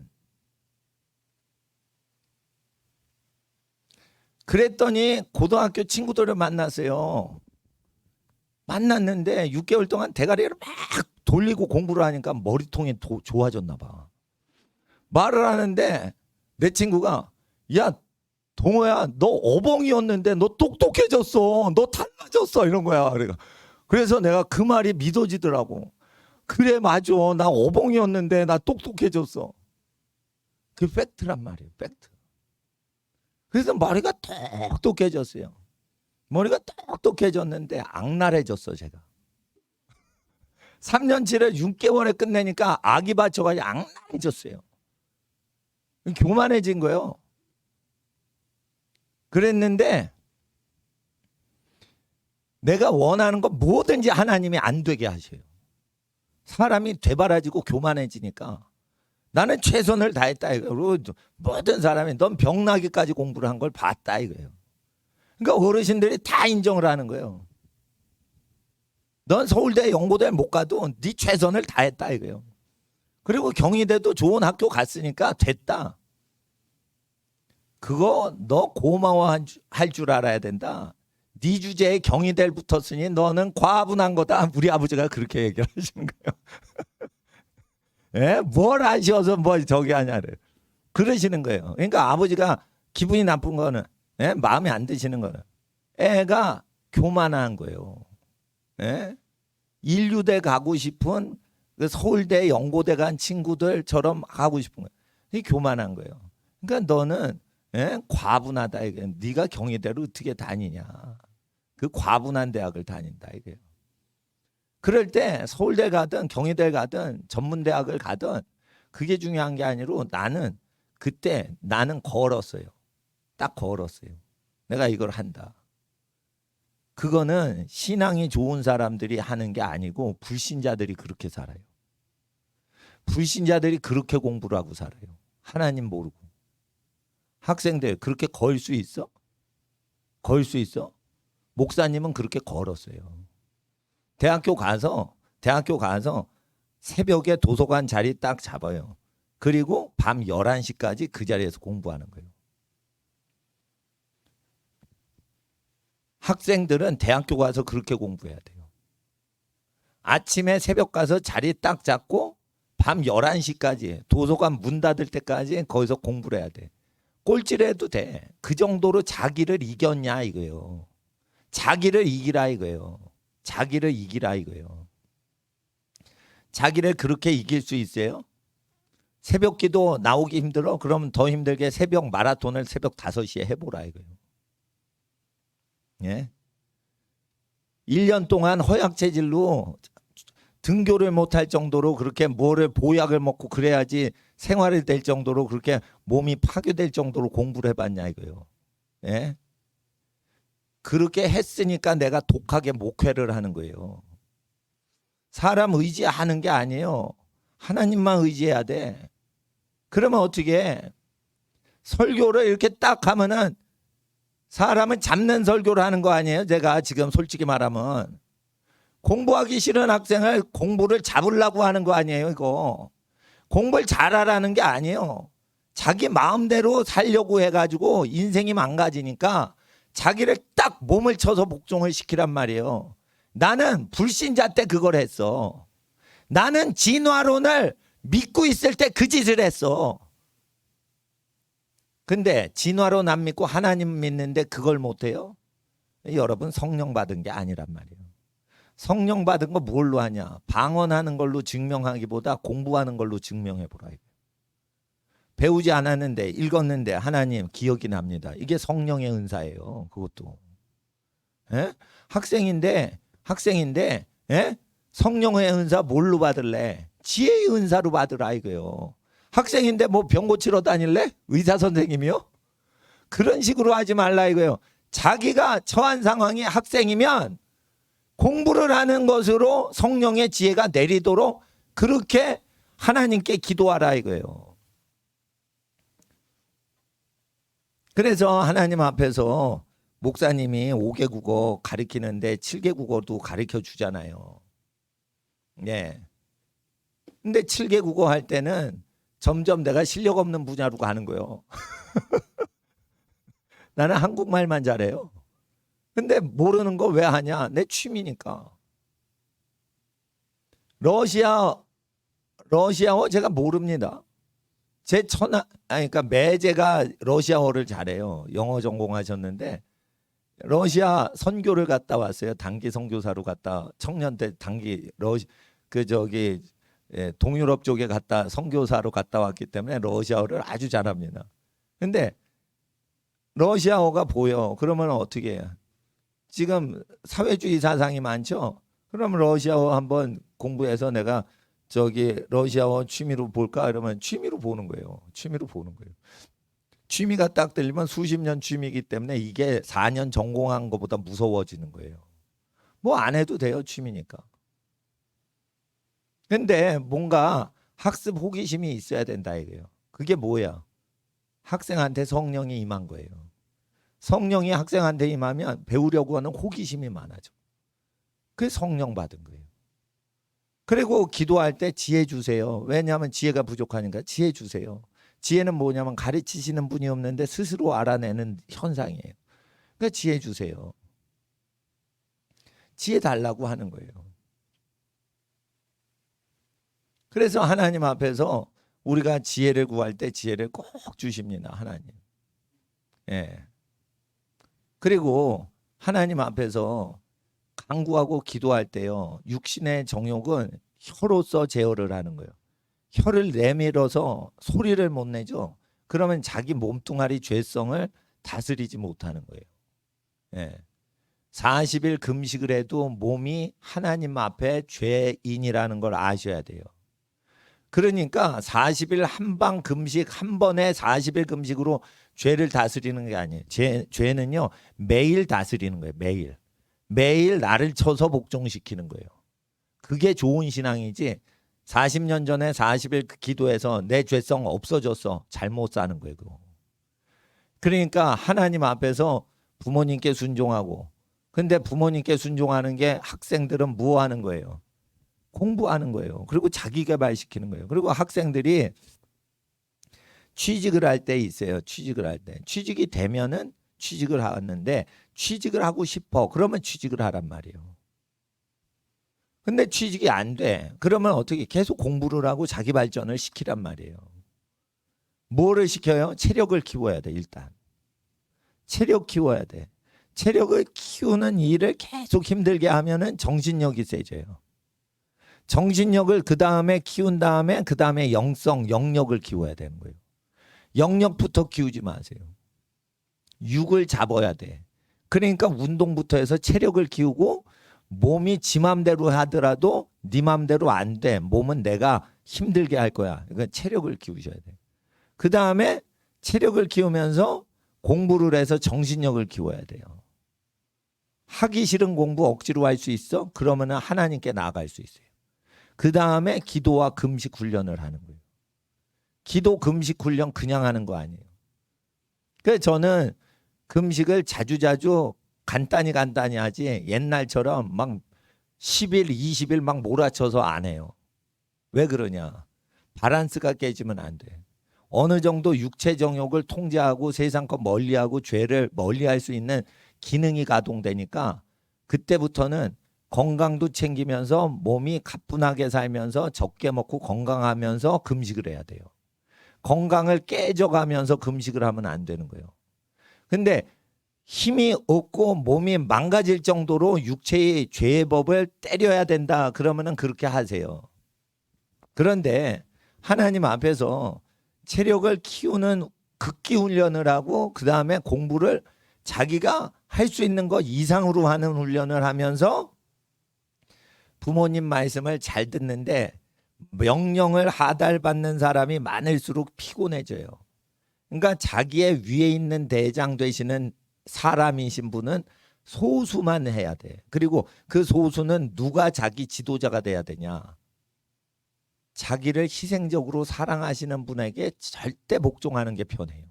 그랬더니 고등학교 친구들을 만났어요. 만났는데 6개월 동안 대가리를 막 돌리고 공부를 하니까 머리통이 좋아졌나 봐. 말을 하는데 내 친구가 야 동호야 너 어벙이었는데 너 똑똑해졌어. 너 달라졌어 이런 거야. 그래서 내가 그 말이 믿어지더라고. 그래 맞아. 나 어벙이었는데 나 똑똑해졌어. 그 팩트란 말이에요. 팩트. 그래서 머리가 똑똑해졌어요. 머리가 똑똑해졌는데 악랄해졌어 제가. 3년치를 6개월에 끝내니까 악이 받쳐가지고 악랄해졌어요. 교만해진 거예요. 그랬는데 내가 원하는 거 뭐든지 하나님이 안 되게 하셔요. 사람이 되바라지고 교만해지니까 나는 최선을 다했다 이거예요. 모든 사람이 넌 병나기까지 공부를 한 걸 봤다 이거예요. 그러니까 어르신들이 다 인정을 하는 거예요. 넌 서울대 연고대 못 가도 네 최선을 다했다 이거예요. 그리고 경희대도 좋은 학교 갔으니까 됐다. 그거 너 고마워할 줄 알아야 된다. 네 주제에 경희대를 붙었으니 너는 과분한 거다. 우리 아버지가 그렇게 얘기를 하시는 거예요. 예? 뭘 아쉬워서 뭐 저기 하냐를 그러시는 거예요. 그러니까 아버지가 기분이 나쁜 거는 예? 마음에 안 드시는 거는 애가 교만한 거예요. 예? 인류대 가고 싶은 그 서울대 연고대 간 친구들처럼 가고 싶은 거예요. 이게 교만한 거예요. 그러니까 너는 예? 과분하다 이게 네가 경희대를 어떻게 다니냐. 그 과분한 대학을 다닌다 이게요. 그럴 때 서울대 가든 경희대 가든 전문대학을 가든 그게 중요한 게 아니고 나는 그때 나는 걸었어요. 딱 걸었어요. 내가 이걸 한다. 그거는 신앙이 좋은 사람들이 하는 게 아니고 불신자들이 그렇게 살아요. 불신자들이 그렇게 공부를 하고 살아요. 하나님 모르고. 학생들 그렇게 걸 수 있어? 걸 수 있어? 목사님은 그렇게 걸었어요. 대학교 가서 새벽에 도서관 자리 딱 잡아요. 그리고 밤 11시까지 그 자리에서 공부하는 거예요. 학생들은 대학교 가서 그렇게 공부해야 돼요. 아침에 새벽 가서 자리 딱 잡고 밤 11시까지 도서관 문 닫을 때까지 거기서 공부를 해야 돼. 꼴찌를 해도 돼. 그 정도로 자기를 이겼냐 이거예요. 자기를 이기라 이거예요. 자기를 이기라 이거예요. 자기를 그렇게 이길 수 있어요? 새벽 기도 나오기 힘들어? 그러면 더 힘들게 새벽 마라톤을 새벽 5시에 해보라 이거예요. 예? 1년 동안 허약 체질로 등교를 못할 정도로 그렇게 뭐를 보약을 먹고 그래야지 생활이 될 정도로 그렇게 몸이 파괴될 정도로 공부를 해봤냐 이거예요. 예? 그렇게 했으니까 내가 독하게 목회를 하는 거예요. 사람 의지하는 게 아니에요. 하나님만 의지해야 돼. 그러면 어떻게 해? 설교를 이렇게 딱 하면은 사람을 잡는 설교를 하는 거 아니에요? 제가 지금 솔직히 말하면 공부하기 싫은 학생을 공부를 잡으려고 하는 거 아니에요? 이거 공부를 잘하라는 게 아니에요. 자기 마음대로 살려고 해가지고 인생이 망가지니까 자기를 딱 몸을 쳐서 복종을 시키란 말이에요. 나는 불신자 때 그걸 했어. 나는 진화론을 믿고 있을 때 그 짓을 했어. 근데 진화론 안 믿고 하나님 믿는데 그걸 못해요? 여러분 성령 받은 게 아니란 말이에요. 성령 받은 거 뭘로 하냐? 방언하는 걸로 증명하기보다 공부하는 걸로 증명해보라. 배우지 않았는데 읽었는데 하나님 기억이 납니다. 이게 성령의 은사예요. 그것도. 예? 학생인데 예? 성령의 은사 뭘로 받을래? 지혜의 은사로 받으라 이거요. 학생인데 뭐 병 고치러 다닐래? 의사 선생님이요? 그런 식으로 하지 말라 이거요. 자기가 처한 상황이 학생이면 공부를 하는 것으로 성령의 지혜가 내리도록 그렇게 하나님께 기도하라 이거예요. 그래서 하나님 앞에서 목사님이 5개 국어 가르치는데 7개 국어도 가르쳐 주잖아요. 네. 근데 7개 국어 할 때는 점점 내가 실력 없는 분야로 가는 거예요. 나는 한국말만 잘해요. 근데 모르는 거 왜 하냐? 내 취미니까. 러시아어 제가 모릅니다. 그러니까 매제가 러시아어를 잘해요. 영어 전공하셨는데 러시아 선교를 갔다 왔어요. 단기 선교사로 갔다 청년 때 단기 동유럽 쪽에 갔다 선교사로 갔다 왔기 때문에 러시아어를 아주 잘합니다. 근데 러시아어가 보여. 그러면 어떻게 해요? 지금 사회주의 사상이 많죠. 그러면 러시아어 한번 공부해서 내가 러시아어 취미로 볼까? 그러면 취미로 보는 거예요. 취미가 딱 들리면 수십 년 취미이기 때문에 이게 4년 전공한 것보다 무서워지는 거예요. 뭐 안 해도 돼요. 취미니까. 근데 뭔가 학습 호기심이 있어야 된다 이거예요. 그게 뭐야? 학생한테 성령이 임한 거예요. 성령이 학생한테 임하면 배우려고 하는 호기심이 많아져. 그게 성령 받은 거예요. 그리고 기도할 때 지혜 주세요. 왜냐하면 지혜가 부족하니까 지혜 주세요. 지혜는 뭐냐면 가르치시는 분이 없는데 스스로 알아내는 현상이에요. 그러니까 지혜 주세요. 지혜 달라고 하는 거예요. 그래서 하나님 앞에서 우리가 지혜를 구할 때 지혜를 꼭 주십니다. 하나님. 예. 그리고 하나님 앞에서 간구하고 기도할 때요. 육신의 정욕은 혀로서 제어를 하는 거예요. 혀를 내밀어서 소리를 못 내죠. 그러면 자기 몸뚱아리 죄성을 다스리지 못하는 거예요. 예. 40일 금식을 해도 몸이 하나님 앞에 죄인이라는 걸 아셔야 돼요. 그러니까 40일 한방 금식 한 번에 40일 금식으로 죄를 다스리는 게 아니에요. 죄는요 매일 다스리는 거예요. 매일 나를 쳐서 복종시키는 거예요. 그게 좋은 신앙이지 40년 전에 40일 기도해서 내 죄성 없어졌어. 잘못 사는 거예요. 그거. 그러니까 하나님 앞에서 부모님께 순종하고 근데 부모님께 순종하는 게 학생들은 뭐 하는 거예요? 공부하는 거예요. 그리고 자기 개발시키는 거예요. 그리고 학생들이 취직을 할 때 있어요. 취직이 되면은 취직을 하는데 취직을 하고 싶어. 그러면 취직을 하란 말이에요. 근데 취직이 안 돼. 그러면 어떻게 계속 공부를 하고 자기 발전을 시키란 말이에요. 뭐를 시켜요? 체력을 키워야 돼. 일단. 체력 키워야 돼. 체력을 키우는 일을 계속 힘들게 하면은 정신력이 세져요. 정신력을 그 다음에 키운 다음에 그 다음에 영력을 키워야 되는 거예요. 영력부터 키우지 마세요. 육을 잡아야 돼. 그러니까 운동부터 해서 체력을 키우고 몸이 지 맘대로 하더라도 네 맘대로 안 돼. 몸은 내가 힘들게 할 거야. 그러니까 체력을 키우셔야 돼. 그 다음에 체력을 키우면서 공부를 해서 정신력을 키워야 돼요. 하기 싫은 공부 억지로 할 수 있어? 그러면 하나님께 나아갈 수 있어요. 그 다음에 기도와 금식 훈련을 하는 거예요. 기도 금식 훈련 그냥 하는 거 아니에요. 그래서 저는 금식을 자주자주 간단히 하지 옛날처럼 막 10일, 20일 막 몰아쳐서 안 해요. 왜 그러냐? 밸런스가 깨지면 안 돼. 어느 정도 육체 정욕을 통제하고 세상 것 멀리하고 죄를 멀리할 수 있는 기능이 가동되니까 그때부터는 건강도 챙기면서 몸이 가뿐하게 살면서 적게 먹고 건강하면서 금식을 해야 돼요. 건강을 깨져가면서 금식을 하면 안 되는 거예요. 근데 힘이 없고 몸이 망가질 정도로 육체의 죄의 법을 때려야 된다 그러면은 그렇게 하세요. 그런데 하나님 앞에서 체력을 키우는 극기 훈련을 하고 그 다음에 공부를 자기가 할 수 있는 것 이상으로 하는 훈련을 하면서 부모님 말씀을 잘 듣는데 명령을 하달받는 사람이 많을수록 피곤해져요. 그러니까 자기의 위에 있는 대장 되시는 사람이신 분은 소수만 해야 돼. 그리고 그 소수는 누가 자기 지도자가 돼야 되냐? 자기를 희생적으로 사랑하시는 분에게 절대 복종하는 게 편해요.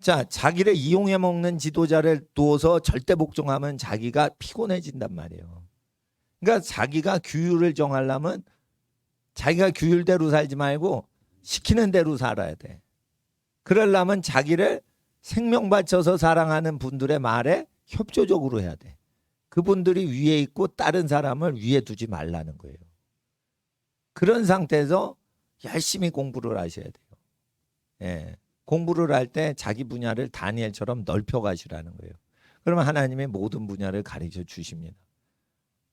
자, 자기를 이용해 먹는 지도자를 두어서 절대 복종하면 자기가 피곤해진단 말이에요. 그러니까 자기가 규율을 정하려면 자기가 규율대로 살지 말고 시키는 대로 살아야 돼. 그러려면 자기를 생명 바쳐서 사랑하는 분들의 말에 협조적으로 해야 돼. 그분들이 위에 있고 다른 사람을 위에 두지 말라는 거예요. 그런 상태에서 열심히 공부를 하셔야 돼요. 예. 공부를 할 때 자기 분야를 다니엘처럼 넓혀 가시라는 거예요. 그러면 하나님의 모든 분야를 가르쳐 주십니다.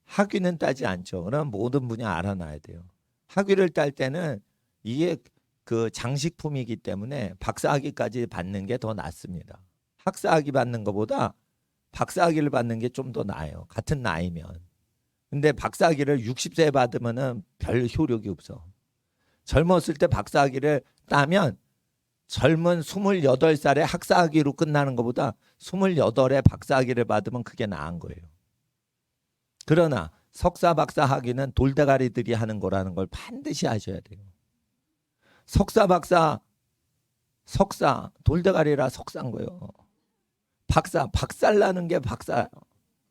학위는 따지 않죠. 그럼 모든 분야 알아놔야 돼요. 학위를 딸 때는 이게 그 장식품이기 때문에 박사학위까지 받는 게 더 낫습니다. 학사학위 받는 것보다 박사학위를 받는 게 좀 더 나아요. 같은 나이면. 근데 박사학위를 60세에 받으면은 별 효력이 없어. 젊었을 때 박사학위를 따면 젊은 28살에 학사학위로 끝나는 것보다 28에 박사학위를 받으면 그게 나은 거예요. 그러나 석사 박사 학위는 돌대가리들이 하는 거라는 걸 반드시 아셔야 돼요. 석사 박사 석사 돌대가리라 석사인 거예요. 박사 박살나는 게 박사예요.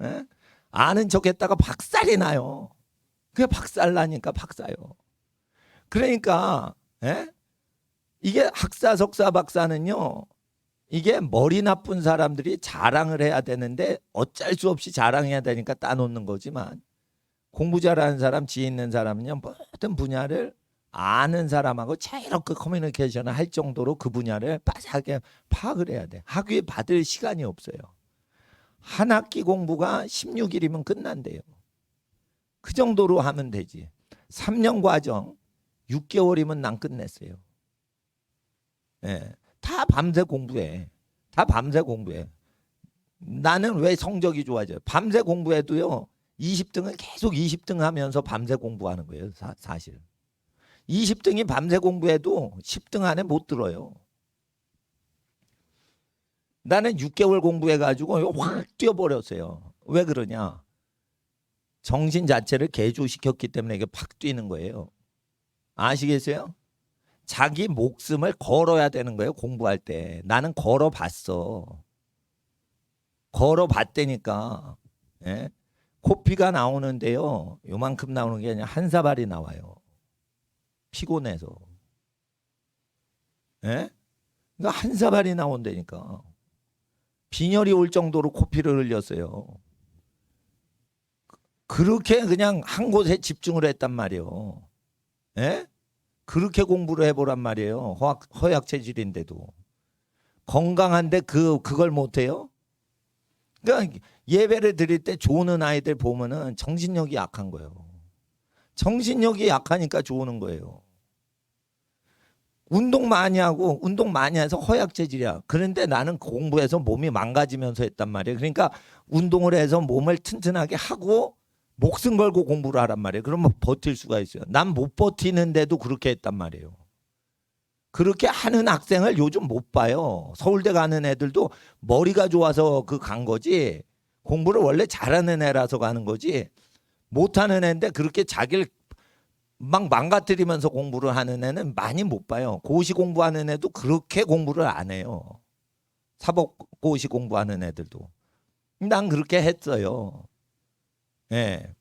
예? 아는 척했다가 박살이 나요. 그게 박살나니까 박사요. 그러니까 예? 이게 학사 석사 박사는요. 이게 머리 나쁜 사람들이 자랑을 해야 되는데 어쩔 수 없이 자랑해야 되니까 따놓는 거지만 공부 잘하는 사람, 지혜 있는 사람은요. 모든 분야를 아는 사람하고 자유롭게 커뮤니케이션을 할 정도로 그 분야를 빠삭하게 파악을 해야 돼. 학위 받을 시간이 없어요. 한 학기 공부가 16일이면 끝난대요. 그 정도로 하면 되지. 3년 과정 6개월이면 난 끝냈어요. 예, 다 밤새 공부해. 다 밤새 공부해. 나는 왜 성적이 좋아져요? 밤새 공부해도요. 20등은 계속 20등 하면서 밤새 공부하는 거예요. 사실. 20등이 밤새 공부해도 10등 안에 못 들어요. 나는 6개월 공부해가지고 확 뛰어버렸어요. 왜 그러냐? 정신 자체를 개조시켰기 때문에 이게 팍 뛰는 거예요. 아시겠어요? 자기 목숨을 걸어야 되는 거예요. 공부할 때. 나는 걸어봤어. 걸어봤다니까. 예? 코피가 나오는데요. 요만큼 나오는 게 아니라 한 사발이 나와요. 피곤해서. 예? 그러니까 한 사발이 나온다니까. 빈혈이 올 정도로 코피를 흘렸어요. 그렇게 그냥 한 곳에 집중을 했단 말이에요. 예? 그렇게 공부를 해보란 말이에요. 허약 체질인데도. 건강한데 그걸 못해요? 그러니까 예배를 드릴 때 좋은 아이들 보면은 정신력이 약한 거예요. 정신력이 약하니까 좋은 거예요. 운동 많이 하고 운동 많이 해서 허약 체질이야. 그런데 나는 공부해서 몸이 망가지면서 했단 말이에요. 그러니까 운동을 해서 몸을 튼튼하게 하고 목숨 걸고 공부를 하란 말이에요. 그러면 버틸 수가 있어요. 난 못 버티는데도 그렇게 했단 말이에요. 그렇게 하는 학생을 요즘 못 봐요. 서울대 가는 애들도 머리가 좋아서 간 거지. 공부를 원래 잘하는 애라서 가는 거지. 못하는 애인데 그렇게 자기를 막 망가뜨리면서 공부를 하는 애는 많이 못 봐요. 고시 공부하는 애도 그렇게 공부를 안 해요. 사법고시 공부하는 애들도. 난 그렇게 했어요. 예.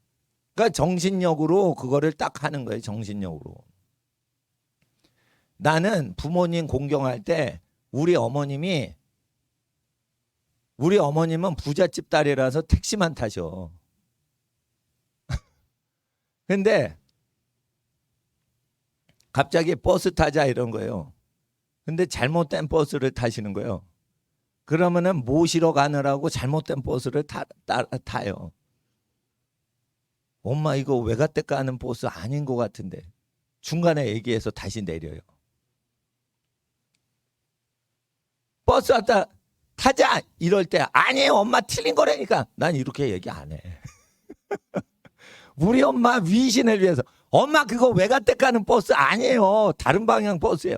그러니까 정신력으로 그거를 딱 하는 거예요. 정신력으로. 나는 부모님 공경할 때 우리 어머님이 우리 어머님은 부잣집 딸이라서 택시만 타셔. 근데 갑자기 버스 타자 이런 거예요. 근데 잘못된 버스를 타시는 거예요. 그러면은 모시러 가느라고 잘못된 버스를 타요. 엄마 이거 외갓댁 가는 버스 아닌 것 같은데. 중간에 얘기해서 다시 내려요. 버스 왔다 타자 이럴 때 아니에요 엄마 틀린 거라니까. 난 이렇게 얘기 안 해. 우리 엄마 위신을 위해서 엄마 그거 외갓댁 가는 버스 아니에요. 다른 방향 버스예요.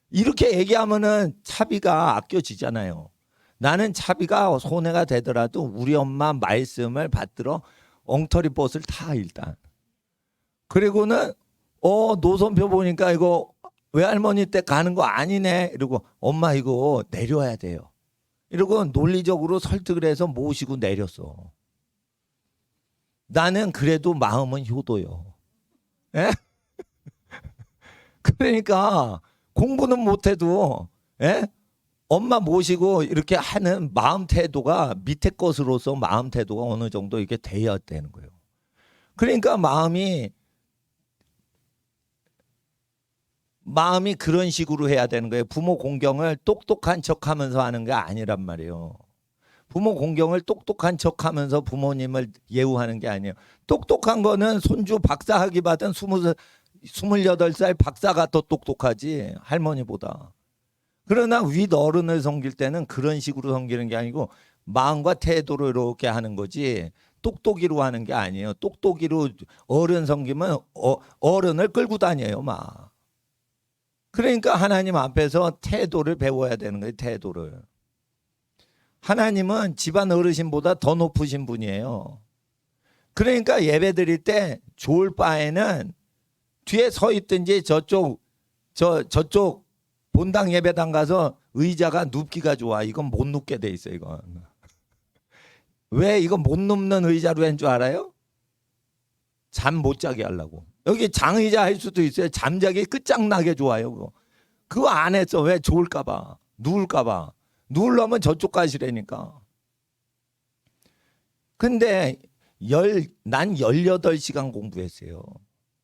이렇게 얘기하면은 차비가 아껴지잖아요. 나는 차비가 손해가 되더라도 우리 엄마 말씀을 받들어 엉터리 버스를 타 일단. 그리고는 노선표 보니까 이거 외할머니 댁 가는 거 아니네. 이러고 엄마 이거 내려야 돼요. 이러고 논리적으로 설득을 해서 모시고 내렸어. 나는 그래도 마음은 효도요. 예? 그러니까 공부는 못해도 예? 엄마 모시고 이렇게 하는 마음 태도가 밑에 것으로서 마음 태도가 어느 정도 이렇게 돼야 되는 거예요. 그러니까 마음이 그런 식으로 해야 되는 거예요. 부모 공경을 똑똑한 척하면서 하는 게 아니란 말이에요. 부모 공경을 똑똑한 척하면서 부모님을 예우하는 게 아니에요. 똑똑한 거는 손주 박사학위 받은 28살 박사가 더 똑똑하지 할머니보다. 그러나 윗어른을 섬길 때는 그런 식으로 섬기는 게 아니고 마음과 태도로 이렇게 하는 거지 똑똑이로 하는 게 아니에요. 똑똑이로 어른 섬기면 어른을 끌고 다녀요 막. 그러니까 하나님 앞에서 태도를 배워야 되는 거예요. 태도를. 하나님은 집안 어르신보다 더 높으신 분이에요. 그러니까 예배 드릴 때 좋을 바에는 뒤에 서 있든지 저쪽 본당 예배당 가서 의자가 눕기가 좋아. 이건 못 눕게 돼 있어 이건. 왜 이건 못 눕는 의자로 한 줄 알아요? 잠 못 자게 하려고. 여기 장의자 할 수도 있어요. 잠자기 끝장나게 좋아요. 그거 안 했어. 왜? 좋을까 봐. 누울까 봐. 누우려면 저쪽 가시라니까. 근데 난 18시간 공부했어요.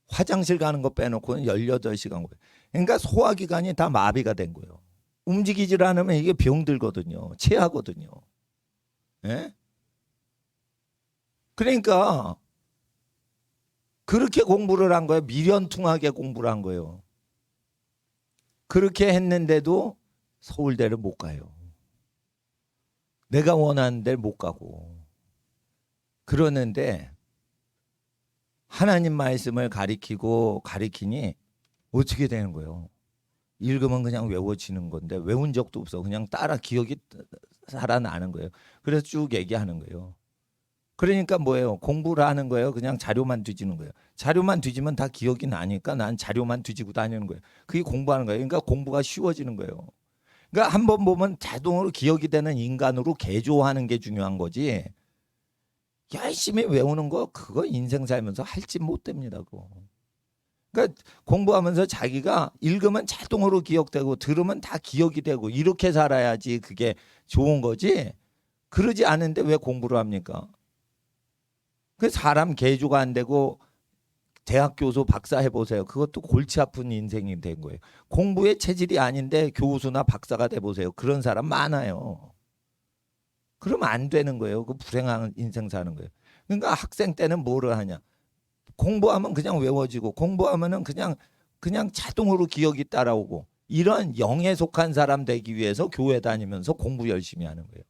화장실 가는 거 빼놓고는 18시간 공부. 그러니까 소화기관이 다 마비가 된 거예요. 움직이질 않으면 이게 병들거든요. 체하거든요. 예? 그러니까 그렇게 공부를 한 거예요. 미련퉁하게 공부를 한 거예요. 그렇게 했는데도 서울대를 못 가요. 내가 원하는 데를 못 가고. 그러는데 하나님 말씀을 가리키니 어떻게 되는 거예요? 읽으면 그냥 외워지는 건데 외운 적도 없어. 그냥 따라 기억이 살아나는 거예요. 그래서 쭉 얘기하는 거예요. 그러니까 뭐예요? 공부를 하는 거예요. 그냥 자료만 뒤지는 거예요. 자료만 뒤지면 다 기억이 나니까 난 자료만 뒤지고 다니는 거예요. 그게 공부하는 거예요. 그러니까 공부가 쉬워지는 거예요. 그러니까 한번 보면 자동으로 기억이 되는 인간으로 개조하는 게 중요한 거지. 열심히 외우는 거 그거 인생 살면서 할지 못 됩니다. 그거. 그러니까 공부하면서 자기가 읽으면 자동으로 기억되고 들으면 다 기억이 되고 이렇게 살아야지 그게 좋은 거지. 그러지 않은데 왜 공부를 합니까? 그 사람 개조가 안 되고 대학 교수 박사 해보세요. 그것도 골치 아픈 인생이 된 거예요. 공부의 체질이 아닌데 교수나 박사가 돼보세요. 그런 사람 많아요. 그러면 안 되는 거예요. 그 불행한 인생 사는 거예요. 그러니까 학생 때는 뭐를 하냐? 공부하면 그냥 외워지고 공부하면은 그냥 자동으로 기억이 따라오고 이런 영에 속한 사람 되기 위해서 교회 다니면서 공부 열심히 하는 거예요.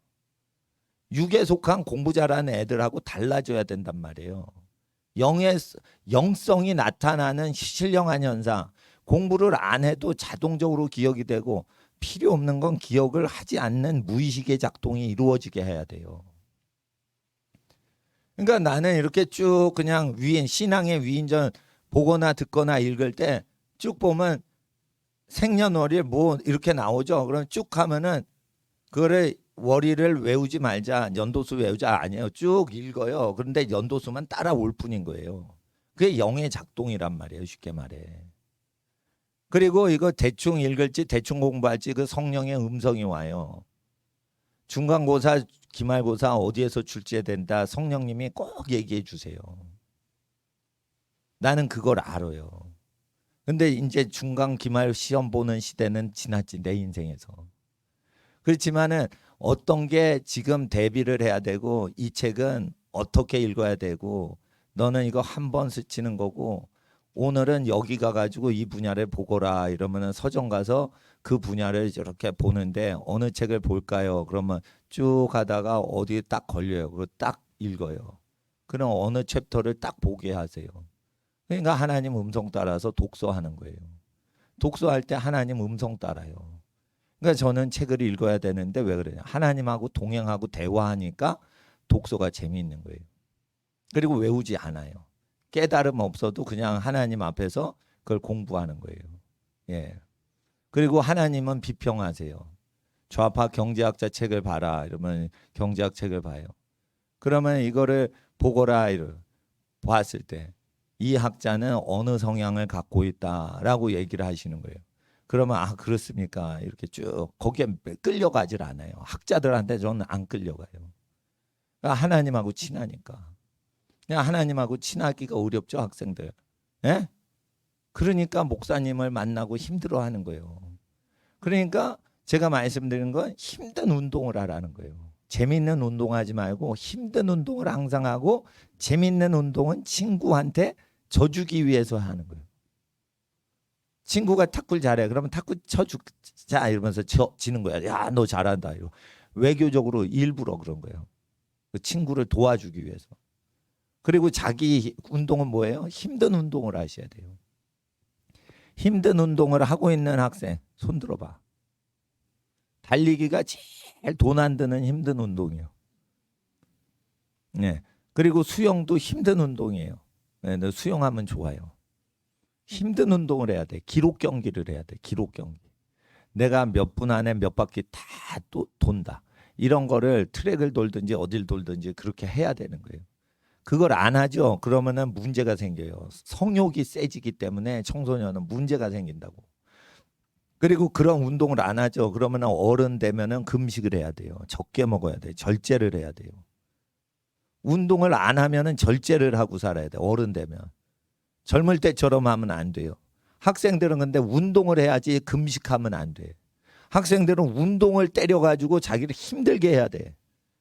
육에 속한 공부 잘하는 애들하고 달라져야 된단 말이에요. 영성이 나타나는 신령한 현상. 공부를 안 해도 자동적으로 기억이 되고 필요 없는 건 기억을 하지 않는 무의식의 작동이 이루어지게 해야 돼요. 그러니까 나는 이렇게 쭉 그냥 신앙의 위인전 보거나 듣거나 읽을 때 쭉 보면 생년월일 뭐 이렇게 나오죠. 그럼 쭉 하면은 그거를 월일을 외우지 말자, 연도수 외우자 아니에요. 쭉 읽어요. 그런데 연도수만 따라올 뿐인 거예요. 그게 영의 작동이란 말이에요. 쉽게 말해. 그리고 이거 대충 읽을지 대충 공부할지 그 성령의 음성이 와요. 중간고사 기말고사 어디에서 출제해야 된다. 성령님이 꼭 얘기해 주세요. 나는 그걸 알아요. 근데 이제 중간 기말 시험 보는 시대는 지났지, 내 인생에서. 그렇지만은 어떤 게 지금 대비를 해야 되고, 이 책은 어떻게 읽어야 되고, 너는 이거 한 번 스치는 거고, 오늘은 여기 가가지고 이 분야를 보거라 이러면은 서점 가서 그 분야를 이렇게 보는데 어느 책을 볼까요? 그러면 쭉 가다가 어디에 딱 걸려요. 그거 딱 읽어요. 그럼 어느 챕터를 딱 보게 하세요. 그러니까 하나님 음성 따라서 독서하는 거예요. 독서할 때 하나님 음성 따라요. 그러니까 저는 책을 읽어야 되는데 왜 그러냐? 하나님하고 동행하고 대화하니까 독서가 재미있는 거예요. 그리고 외우지 않아요. 깨달음 없어도 그냥 하나님 앞에서 그걸 공부하는 거예요. 예. 그리고 하나님은 비평하세요. 좌파 경제학자 책을 봐라 이러면 경제학 책을 봐요. 그러면 이거를 보거라 이러 봤을 때 이 학자는 어느 성향을 갖고 있다라고 얘기를 하시는 거예요. 그러면 아 그렇습니까? 이렇게 쭉 거기에 끌려가질 않아요. 학자들한테 저는 안 끌려가요. 그러니까 하나님하고 친하니까. 그냥 하나님하고 친하기가 어렵죠, 학생들. 예? 그러니까 목사님을 만나고 힘들어하는 거예요. 그러니까 제가 말씀드리는 건 힘든 운동을 하라는 거예요. 재밌는 운동하지 말고 힘든 운동을 항상 하고 재밌는 운동은 친구한테 져주기 위해서 하는 거예요. 친구가 탁구를 잘해. 그러면 탁구 쳐주자 이러면서 지는 거야. 야, 너 잘한다. 이러고. 외교적으로 일부러 그런 거예요. 그 친구를 도와주기 위해서. 그리고 자기 운동은 뭐예요? 힘든 운동을 하셔야 돼요. 힘든 운동을 하고 있는 학생 손 들어봐. 달리기가 제일 돈 안 드는 힘든 운동이에요. 네. 그리고 수영도 힘든 운동이에요. 네, 너 수영하면 좋아요. 힘든 운동을 해야 돼. 기록 경기를 해야 돼. 기록 경기. 내가 몇 분 안에 몇 바퀴 다 또 돈다. 이런 거를 트랙을 돌든지 어딜 돌든지 그렇게 해야 되는 거예요. 그걸 안 하죠. 그러면은 문제가 생겨요. 성욕이 세지기 때문에 청소년은 문제가 생긴다고. 그리고 그런 운동을 안 하죠. 그러면 어른 되면은 금식을 해야 돼요. 적게 먹어야 돼요. 절제를 해야 돼요. 운동을 안 하면은 절제를 하고 살아야 돼요. 어른 되면. 젊을 때처럼 하면 안 돼요. 학생들은 근데 운동을 해야지 금식하면 안 돼. 학생들은 운동을 때려가지고 자기를 힘들게 해야 돼.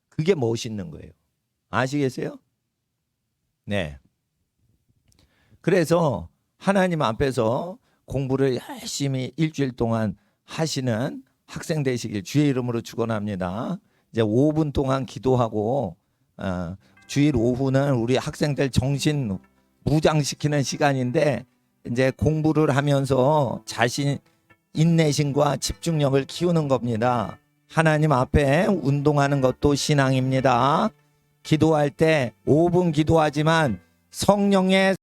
그게 멋있는 거예요. 아시겠어요? 네. 그래서 하나님 앞에서 공부를 열심히 일주일 동안 하시는 학생 되시길 주의 이름으로 축원합니다. 이제 5분 동안 기도하고 주일 오후는 우리 학생들 정신 무장시키는 시간인데 이제 공부를 하면서 자신 인내심과 집중력을 키우는 겁니다. 하나님 앞에 운동하는 것도 신앙입니다. 기도할 때 5분 기도하지만 성령의